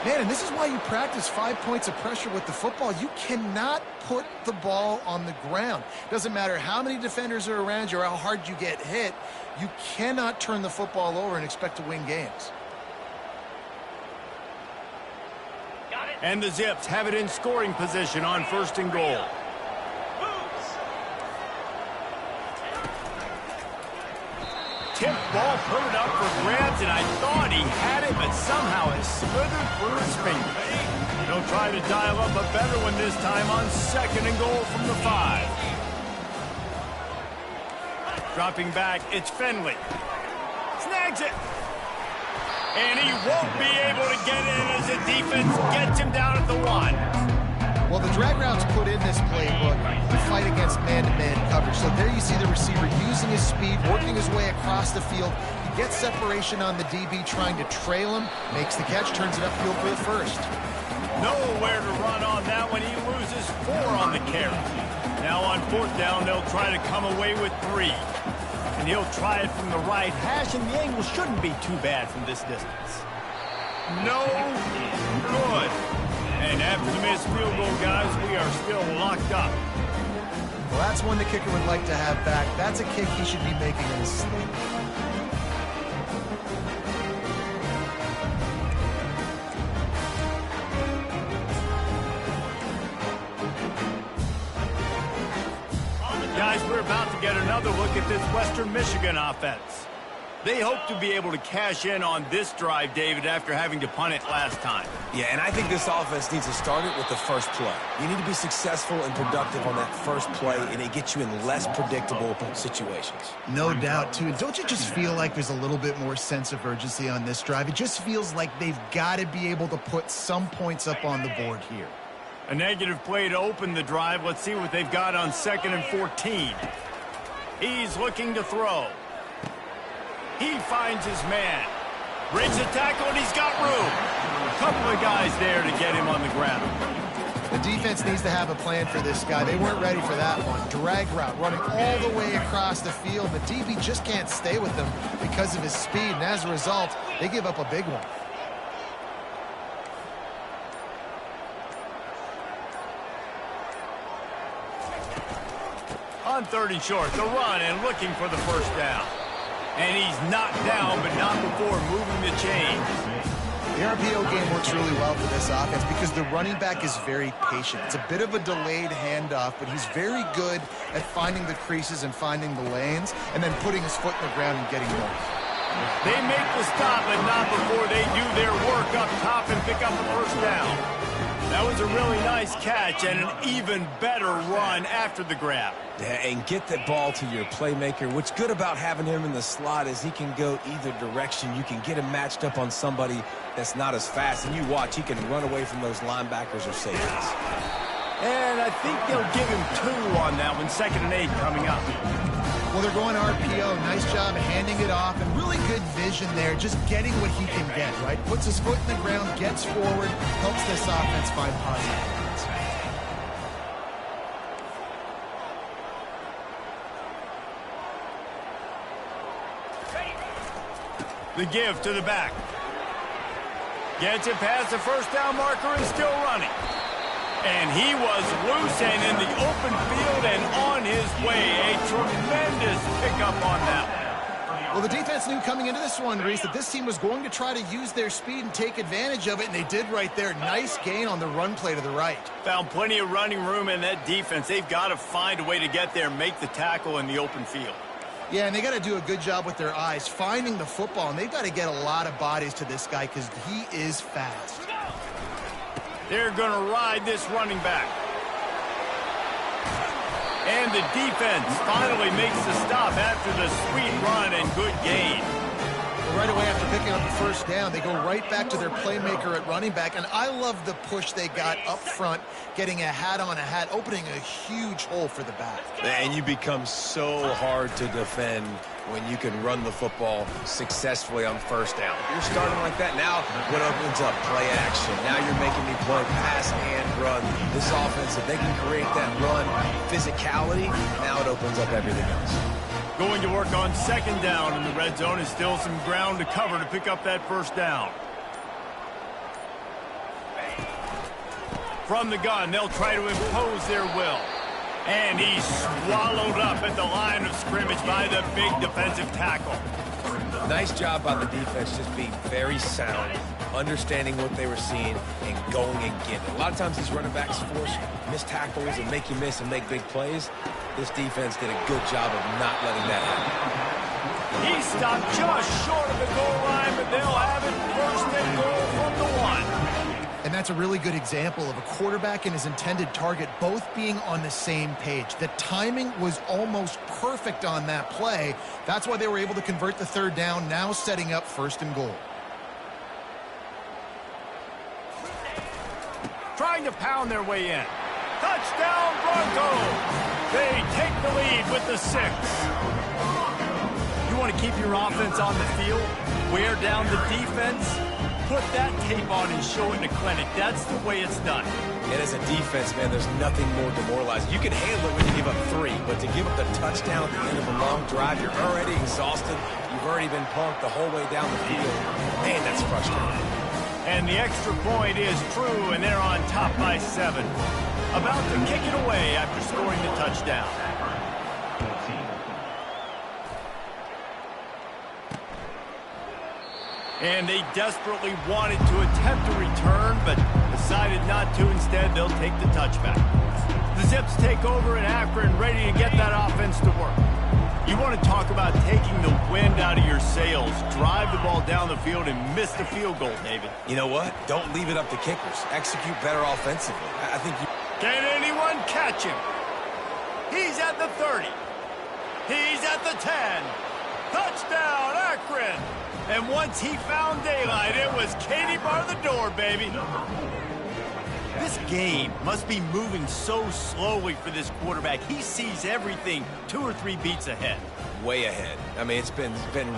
Man, and this is why you practice 5 points of pressure with the football. You cannot put the ball on the ground. Doesn't matter how many defenders are around you or how hard you get hit. You cannot turn the football over and expect to win games. And the Zips have it in scoring position on first and goal. Tip ball, put it up for grabs, and I thought he had it, but somehow it slithered through his fingers. He'll try to dial up a better one this time on second and goal from the 5. Dropping back, it's Finley. Snags it. And he won't be able to get in as the defense gets him down at the 1. Well, the drag routes put in this playbook to fight against man-to-man coverage. So there you see the receiver using his speed, working his way across the field. He gets separation on the DB, trying to trail him, makes the catch, turns it upfield for the first. Nowhere to run on that one. He loses 4 on the carry. Now on fourth down, they'll try to come away with 3. And he'll try it from the right hash, and the angle shouldn't be too bad from this distance. No good. And after the missed field goal, guys, we are still locked up. Well, that's one the kicker would like to have back. That's a kick he should be making in his sleep. Guys, we're about to get another look at this Western Michigan offense. They hope to be able to cash in on this drive, David, after having to punt it last time. Yeah, and I think this offense needs to start it with the first play. You need to be successful and productive on that first play, and it gets you in less predictable situations. No doubt, too. Don't you just feel like there's a little bit more sense of urgency on this drive? It just feels like they've got to be able to put some points up on the board here. A negative play to open the drive. Let's see what they've got on 2nd and 14. He's looking to throw. He finds his man. Breaks the tackle, and he's got room. A couple of guys there to get him on the ground. The defense needs to have a plan for this guy. They weren't ready for that one. Drag route, running all the way across the field. The DB just can't stay with them because of his speed, and as a result, they give up a big one. On 3rd and short, the run and looking for the first down. And he's knocked down, but not before moving the chains. The RPO game works really well for this offense because the running back is very patient. It's a bit of a delayed handoff, but he's very good at finding the creases and finding the lanes and then putting his foot in the ground and getting going. They make the stop, but not before they do their work up top and pick up the first down. That was a really nice catch and an even better run after the grab. Yeah, and get the ball to your playmaker. What's good about having him in the slot is he can go either direction. You can get him matched up on somebody that's not as fast, and you watch, he can run away from those linebackers or safeties. And I think they'll give him 2 on that one. 2nd and 8 coming up. Well, they're going RPO. Nice job handing it off, and really good vision there, just getting what he can get, right? Puts his foot in the ground, gets forward, helps this offense find positive points. The give to the back. Gets it past the first down marker and still running. And he was loose and in the open field and on his way. A tremendous pickup on that one. Well, the defense knew coming into this one, Reese, that this team was going to try to use their speed and take advantage of it, and they did right there. Nice gain on the run play to the right. Found plenty of running room in that defense. They've got to find a way to get there and make the tackle in the open field. Yeah, and they got to do a good job with their eyes, finding the football, and they've got to get a lot of bodies to this guy because he is fast. They're going to ride this running back. And the defense finally makes the stop after the sweet run and good gain. Right away after picking up the first down, they go right back to their playmaker at running back, and I love the push they got up front, getting a hat on a hat, opening a huge hole for the back. And you become so hard to defend when you can run the football successfully on first down. If you're starting like that, now what opens up? Play action. Now you're making me play pass and run. This offense, if they can create that run physicality, now it opens up everything else. Going to work on 2nd down in the red zone is still some ground to cover to pick up that first down. From the gun, they'll try to impose their will. And he's swallowed up at the line of scrimmage by the big defensive tackle. Nice job by the defense, just being very sound, understanding what they were seeing, and going and getting it. A lot of times these running backs force missed tackles and make you miss and make big plays. This defense did a good job of not letting that happen. He stopped just short of the goal line, but they'll have it 1st and goal from the 1. And that's a really good example of a quarterback and his intended target both being on the same page. The timing was almost perfect on that play. That's why they were able to convert the 3rd down, now setting up 1st and goal. Trying to pound their way in. Touchdown, Broncos! They take the lead with the 6. You want to keep your offense on the field, wear down the defense, put that tape on and show it in a clinic. That's the way it's done. And as a defense, man, there's nothing more demoralizing. You can handle it when you give up 3, but to give up the touchdown at the end of a long drive, you're already exhausted. You've already been punked the whole way down the field. Man, that's frustrating. And the extra point is true, and they're on top by 7. About to kick it away after scoring the touchdown. And they desperately wanted to attempt a return, but decided not to. Instead, they'll take the touchback. The Zips take over in Akron, ready to get that offense to work. You want to talk about taking the wind out of your sails. Drive the ball down the field and miss the field goal, David. You know what? Don't leave it up to kickers. Execute better offensively. I think you... Can anyone catch him? He's at the 30. He's at the 10. Touchdown, Akron. And once he found daylight, it was Katie bar the door, baby. This game must be moving so slowly for this quarterback. He sees everything 2 or 3 beats ahead. Way ahead. I mean, it's been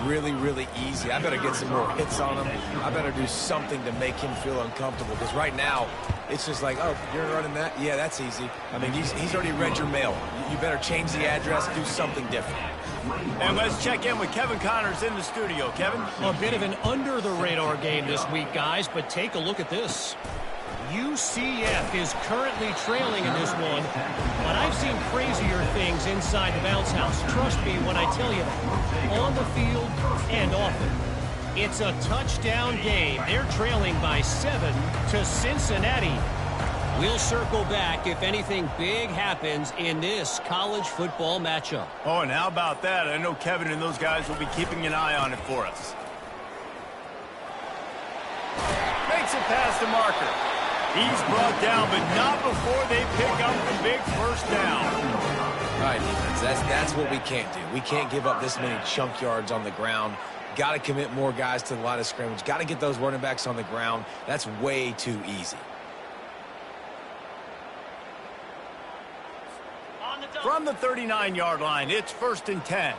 really, really easy. I better get some more hits on him. I better do something to make him feel uncomfortable. Because right now, it's just like, oh, you're running that? Yeah, that's easy. I mean, he's already read your mail. You better change the address, do something different. And let's check in with Kevin Connors in the studio. Kevin? A bit of an under-the-radar game this week, guys, but take a look at this. UCF is currently trailing in this one, but I've seen crazier things inside the bounce house. Trust me when I tell you that. On the field and off it. It's a touchdown game. They're trailing by 7 to Cincinnati. We'll circle back if anything big happens in this college football matchup. Oh, and how about that? I know Kevin and those guys will be keeping an eye on it for us. Makes it past the marker. He's brought down, but not before they pick up the big first down. All right, defense, that's what we can't do. We can't give up this many chunk yards on the ground. Got to commit more guys to the line of scrimmage. Got to get those running backs on the ground. That's way too easy. From the 39-yard line, it's 1st and 10.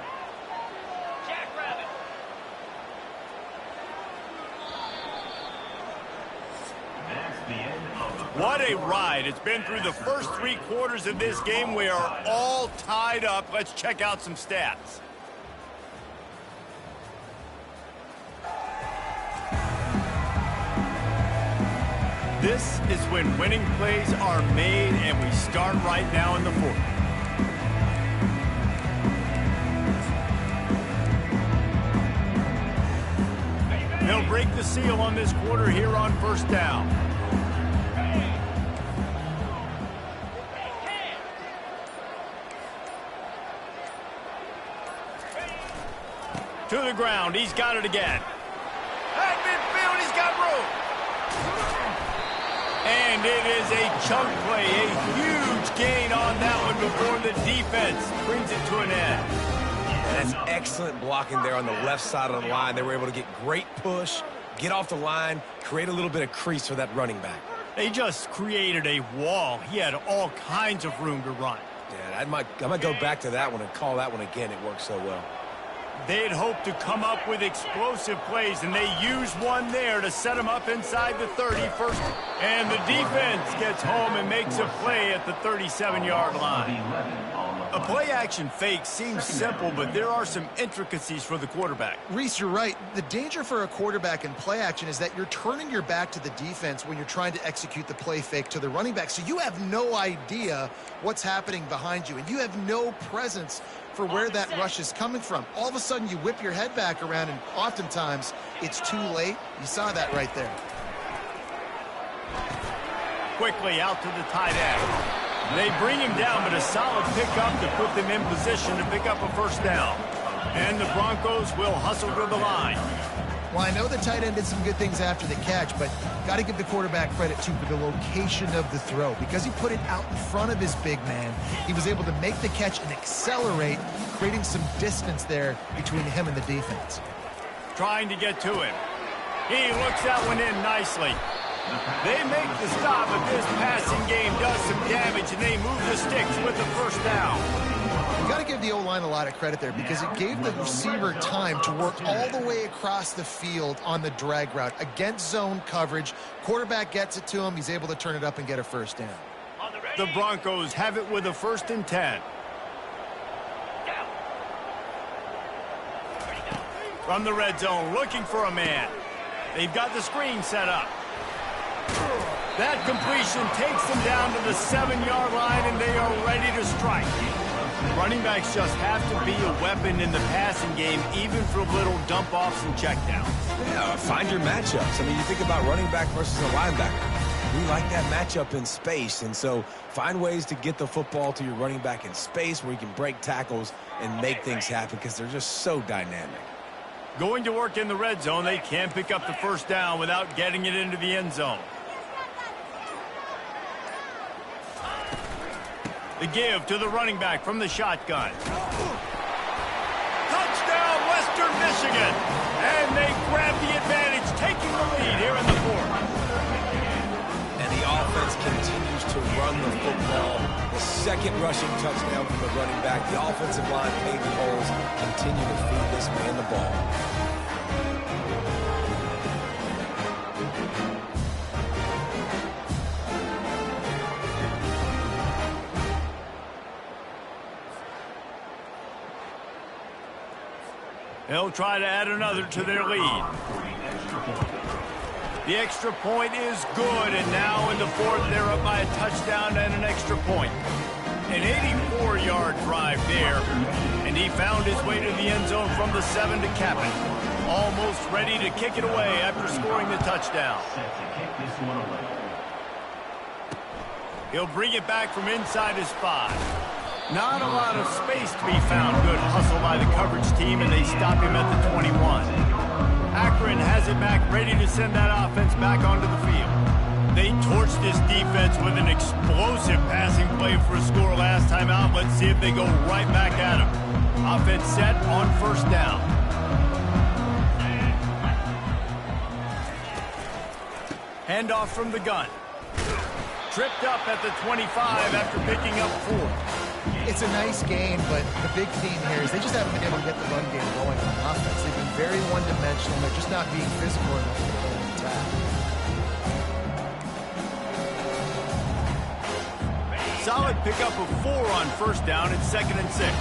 What a ride. It's been through the first 3 quarters of this game. We are all tied up. Let's check out some stats. This is when winning plays are made, and we start right now in the 4th. They'll break the seal on this quarter here on 1st down. To the ground. He's got it again. At midfield, he's got room. And it is a chunk play, a huge gain on that one before the defense brings it to an end. That's excellent blocking there on the left side of the line. They were able to get great push, get off the line, create a little bit of crease for that running back. They just created a wall. He had all kinds of room to run. Yeah, I might go back to that one and call that one again. It worked so well. They'd hoped to come up with explosive plays, and they used one there to set them up inside the 31st. And the defense gets home and makes a play at the 37-yard line. A play-action fake seems simple, but there are some intricacies for the quarterback. Reese, you're right. The danger for a quarterback in play action is that you're turning your back to the defense when you're trying to execute the play fake to the running back. So you have no idea what's happening behind you, and you have no presence for where that rush is coming from. All of a sudden, you whip your head back around, and oftentimes it's too late. You saw that right there. Quickly out to the tight end. They bring him down, but a solid pickup to put them in position to pick up a 1st down. And the Broncos will hustle to the line. Well, I know the tight end did some good things after the catch, but got to give the quarterback credit, too, for the location of the throw. Because he put it out in front of his big man, he was able to make the catch and accelerate, creating some distance there between him and the defense. Trying to get to him. He looks that one in nicely. They make the stop, but this passing game does some damage, and they move the sticks with the 1st down. You got to give the O-line a lot of credit there because it gave the receiver time to work all the way across the field on the drag route against zone coverage. Quarterback gets it to him. He's able to turn it up and get a 1st down. The Broncos have it with a 1st and 10. From the red zone, looking for a man. They've got the screen set up. That completion takes them down to the 7-yard line, and they are ready to strike. Running backs just have to be a weapon in the passing game, even for little dump-offs and checkdowns. Yeah, find your matchups. I mean, you think about running back versus a linebacker. We like that matchup in space, and so find ways to get the football to your running back in space where you can break tackles and make things happen because they're just so dynamic. Going to work in the red zone, they can't pick up the 1st down without getting it into the end zone. The give to the running back from the shotgun. Touchdown, Western Michigan. And they grab the advantage, taking the lead here in the 4th. And the offense continues to run the football. The 2nd rushing touchdown from the running back. The offensive line paving holes, continue to feed this man the ball. They'll try to add another to their lead. The extra point is good, and now in the 4th, they're up by a touchdown and an extra point. An drive there. And he found his way to the end zone from the 7 to cap it. Almost ready to kick it away after scoring the touchdown. Set to kick this one away. He'll bring it back from inside his 5. Not a lot of space to be found. Good hustle by the coverage team, and they stop him at the 21. Akron has it back, ready to send that offense back onto the field. They torched this defense with an explosive passing play for a score last time out. Let's see if they go right back at him. Offense set on first down. Handoff from the gun. Tripped up at the 25 after picking up 4. It's a nice game, but the big theme here is they just haven't been able to get the run game going on offense. They've been very one-dimensional. They're just not being physical enough to play an attack. Solid pickup of 4 on first down. It's 2nd and 6.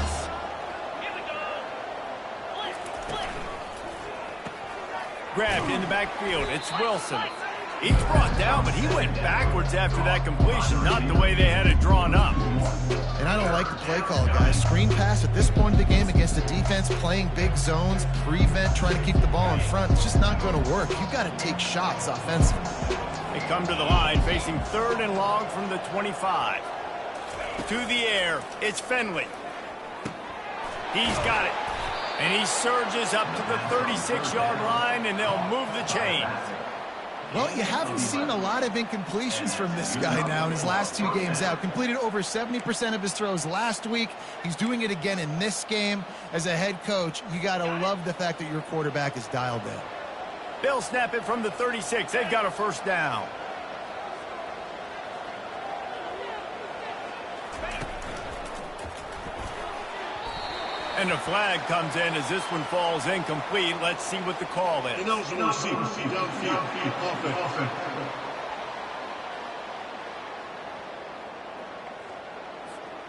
Grabbed in the backfield. It's Wilson. He's brought down, but he went backwards after that completion, not the way they had it drawn up. And I don't like the play call, guys. Screen pass at this point of the game against a defense playing big zones, prevent, trying to keep the ball in front. It's just not going to work. You've got to take shots offensively. They come to the line, facing 3rd and long from the 25. To the air, it's Finley. He's got it. And he surges up to the 36-yard line, and they'll move the chains. Well, you haven't seen a lot of incompletions from this guy now in his last 2 games out. Completed over 70% of his throws last week. He's doing it again in this game. As a head coach, you got to love the fact that your quarterback is dialed in. They'll snap it from the 36. They've got a first down. And a flag comes in as this one falls incomplete. Let's see what the call is.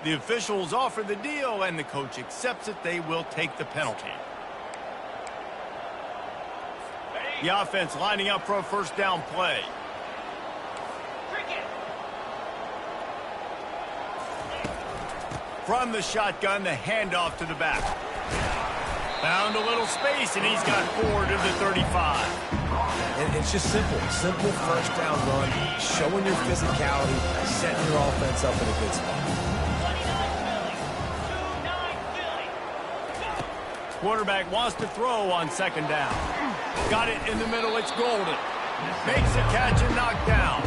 The officials offer the deal, and the coach accepts it. They will take the penalty. The offense lining up for a first down play. From the shotgun, the handoff to the back. Found a little space, and he's got 4 to the 35. And it's just simple. Simple first down run, showing your physicality, setting your offense up in a good spot. Quarterback wants to throw on 2nd down. Got it in the middle. It's Golden. Makes a catch and knocked down.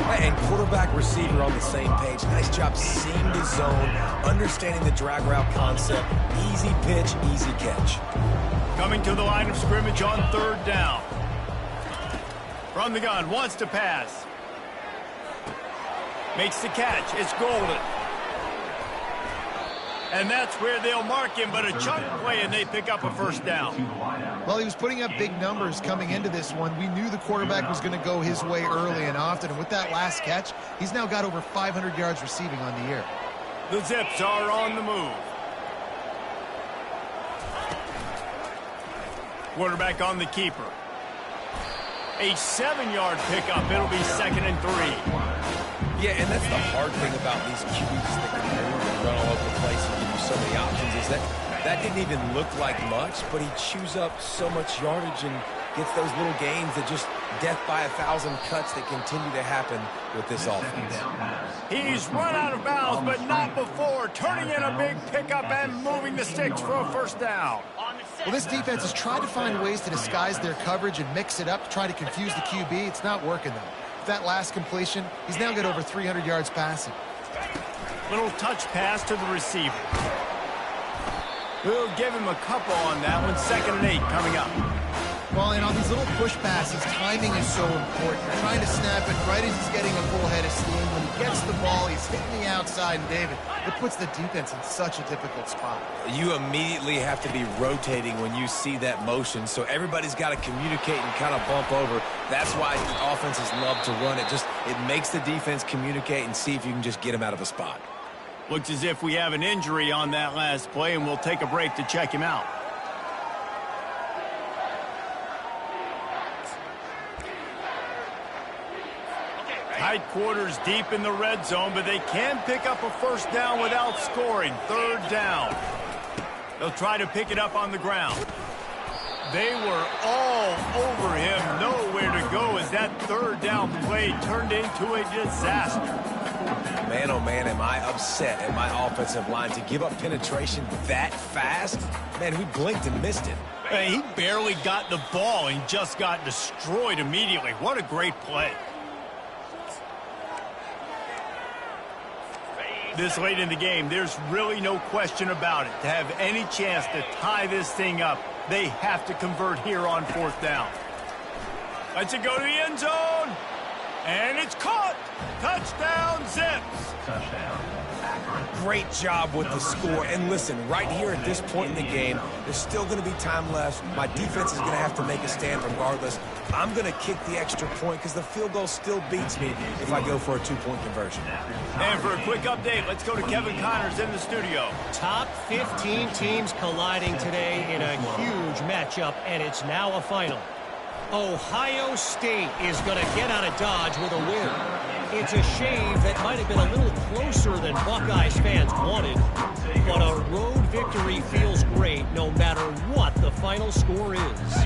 And quarterback receiver on the same page. Nice job seeing the zone, understanding the drag route concept. Easy pitch, easy catch. Coming to the line of scrimmage on 3rd down. From the gun, wants to pass. Makes the catch. It's Golden. And that's where they'll mark him, but a chunk play, and they pick up a first down. Well, he was putting up big numbers coming into this one. We knew the quarterback was going to go his way early and often. And with that last catch, he's now got over 500 yards receiving on the year. The Zips are on the move. Quarterback on the keeper. A 7-yard pickup. It'll be 2nd and 3. Yeah, and that's the hard thing about these QBs that can move and run all over the place and give you so many options is that didn't even look like much, but he chews up so much yardage and gets those little gains that just death by 1,000 cuts that continue to happen with this offense. He's run out of bounds, but not before. Turning in a big pickup and moving the sticks for a first down. Well, this defense has tried to find ways to disguise their coverage and mix it up to try to confuse the QB. It's not working, though. That last completion, he's now got over 300 yards passing. Little touch pass to the receiver. We'll give him a couple on that one. 2nd and 8 coming up. Well, and on these little push passes, timing is so important. You're trying to snap it right as he's getting a full head of steam. When he gets the ball, he's hitting the outside, and David, it puts the defense in such a difficult spot. You immediately have to be rotating when you see that motion, so everybody's got to communicate and kind of bump over. That's why offenses love to run it. It makes the defense communicate and see if you can just get him out of a spot. Looks as if we have an injury on that last play, and we'll take a break to check him out. Tight quarters deep in the red zone, but they can pick up a first down without scoring. Third down. They'll try to pick it up on the ground. They were all over him. Nowhere to go as that third down play turned into a disaster. Man, oh man, am I upset at my offensive line to give up penetration that fast? Man, we blinked and missed it. Hey, he barely got the ball and just got destroyed immediately. What a great play. This late in the game, there's really no question about it. To have any chance to tie this thing up, they have to convert here on fourth down. Let's it go to the end zone. And it's caught. Touchdown, Zips. Touchdown. Akron. Great job with the score. And listen, right here at this point in the game, there's still going to be time left. My defense is going to have to make a stand regardless. I'm going to kick the extra point because the field goal still beats me if I go for a two-point conversion. And for a quick update, let's go to Kevin Connors in the studio. Top 15 teams colliding today in a huge matchup, and it's now a final. Ohio State is going to get out of Dodge with a win. It's a shame that might have been a little closer than Buckeyes fans wanted, but a road victory feels great no matter what the final score is.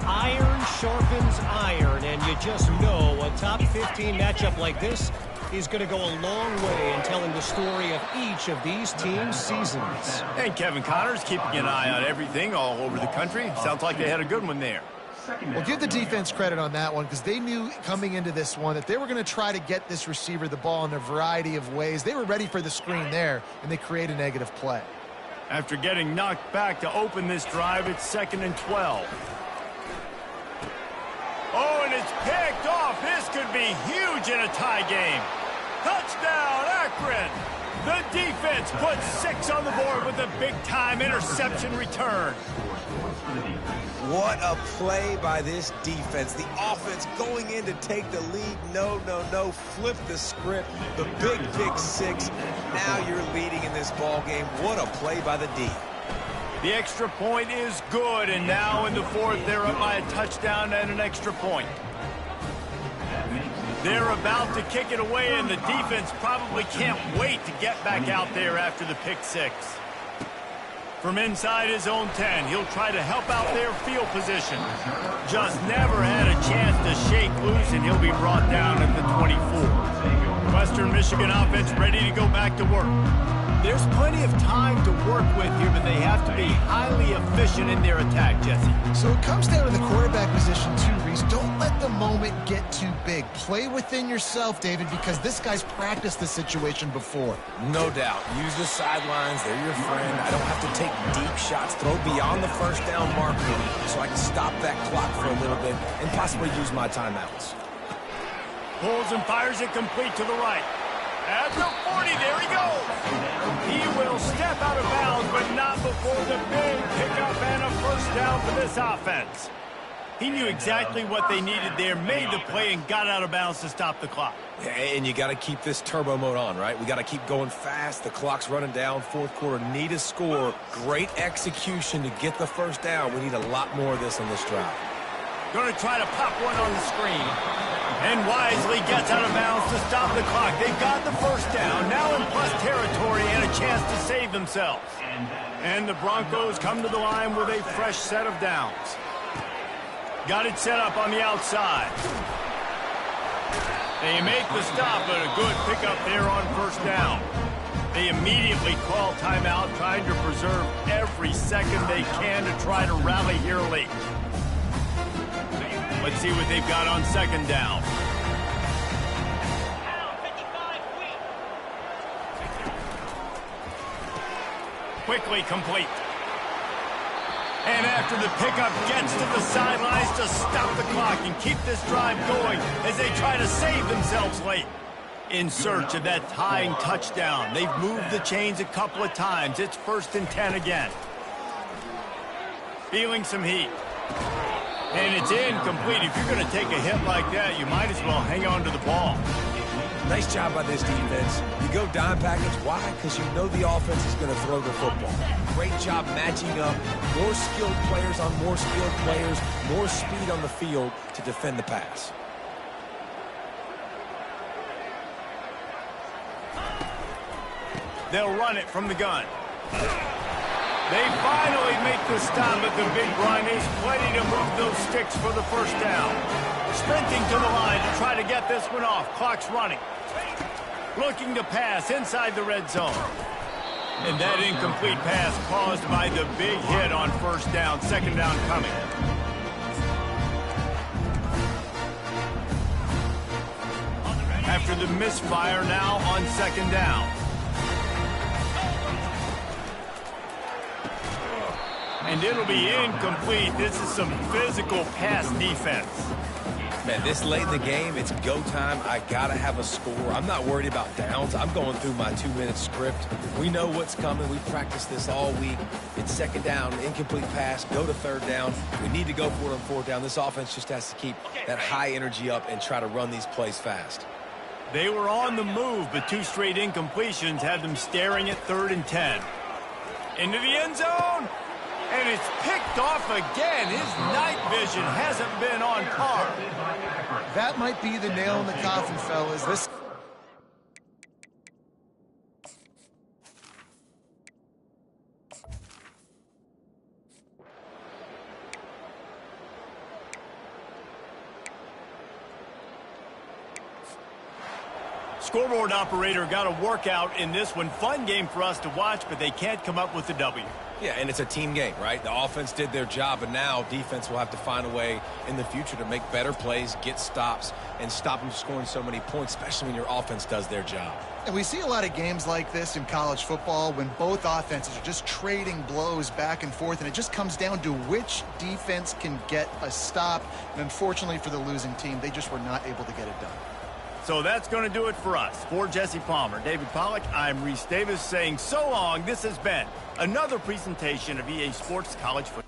Iron sharpens iron, and you just know a top 15 matchup like this is going to go a long way in telling the story of each of these teams' seasons. And Kevin Connors keeping an eye on everything all over the country. Sounds like they had a good one there. Well, give the defense credit on that one because they knew coming into this one that they were going to try to get this receiver the ball in a variety of ways. They were ready for the screen there, and they create a negative play. After getting knocked back to open this drive, it's 2nd and 12. Oh, and it's picked off. This could be huge in a tie game. Touchdown, Akron. The defense puts 6 on the board with a big-time interception return. What a play by this defense. The offense going in to take the lead. No. Flip the script. The big pick 6. Now you're leading in this ball game. What a play by the D. The extra point is good, and now in the fourth, they're up by a touchdown and an extra point. They're about to kick it away, and the defense probably can't wait to get back out there after the pick 6. From inside his own 10, he'll try to help out their field position. Just never had a chance to shake loose, and he'll be brought down at the 24. Western Michigan offense ready to go back to work. There's plenty of time to work with here, but they have to be highly efficient in their attack, Jesse. So it comes down to the quarterback position too, Reese. Don't let the moment get too big. Play within yourself, David, because this guy's practiced this situation before. No doubt. Use the sidelines. They're your friend. I don't have to take deep shots. Throw beyond the first down marker so I can stop that clock for a little bit and possibly use my timeouts. Pulls and fires it complete to the right. At the 40, there he goes. He will step out of bounds, but not before the big pickup and a first down for this offense. He knew exactly what they needed there, made the play, and got out of bounds to stop the clock. Yeah, and you got to keep this turbo mode on, right? We got to keep going fast. The clock's running down. Fourth quarter, need a score. Great execution to get the first down. We need a lot more of this on this drive. Going to try to pop one on the screen. And wisely gets out of bounds to stop the clock. They've got the first down, now in plus territory and a chance to save themselves. And the Broncos come to the line with a fresh set of downs. Got it set up on the outside. They make the stop, but a good pickup there on first down. They immediately call timeout, trying to preserve every second they can to try to rally here late. Let's see what they've got on second down. Quickly complete. And after the pickup gets to the sidelines to stop the clock and keep this drive going as they try to save themselves late. In search of that tying touchdown. They've moved the chains a couple of times. It's 1st and 10 again. Feeling some heat. And it's incomplete. If you're going to take a hit like that, you might as well hang on to the ball. Nice job by this defense. You go dime package. Why? Because you know the offense is going to throw the football. Great job matching up. More skilled players on more skilled players. More speed on the field to defend the pass. They'll run it from the gun. They finally make the stop at the big run. He's plenty to move those sticks for the first down. Sprinting to the line to try to get this one off. Clock's running. Looking to pass inside the red zone. And that incomplete pass caused by the big hit on first down. Second down coming. After the misfire, now on second down. And it'll be incomplete. This is some physical pass defense. Man, this late in the game, it's go time. I got to have a score. I'm not worried about downs. I'm going through my 2-minute script. We know what's coming. We've practiced this all week. It's second down, incomplete pass, go to third down. We need to go for it on fourth down. This offense just has to keep that high energy up and try to run these plays fast. They were on the move, but 2 straight incompletions had them staring at 3rd and 10. Into the end zone. And it's picked off again. His night vision hasn't been on par. That might be the nail in the coffin, fellas. This Scoreboard operator got a workout in this one. Fun game for us to watch, but they can't come up with the W. Yeah, and it's a team game, right? The offense did their job, and now defense will have to find a way in the future to make better plays, get stops, and stop them scoring so many points, especially when your offense does their job. And we see a lot of games like this in college football when both offenses are just trading blows back and forth, and it just comes down to which defense can get a stop. And unfortunately for the losing team, they just were not able to get it done. So that's going to do it for us. For Jesse Palmer, David Pollack, I'm Reese Davis saying so long. This has been another presentation of EA Sports College Football.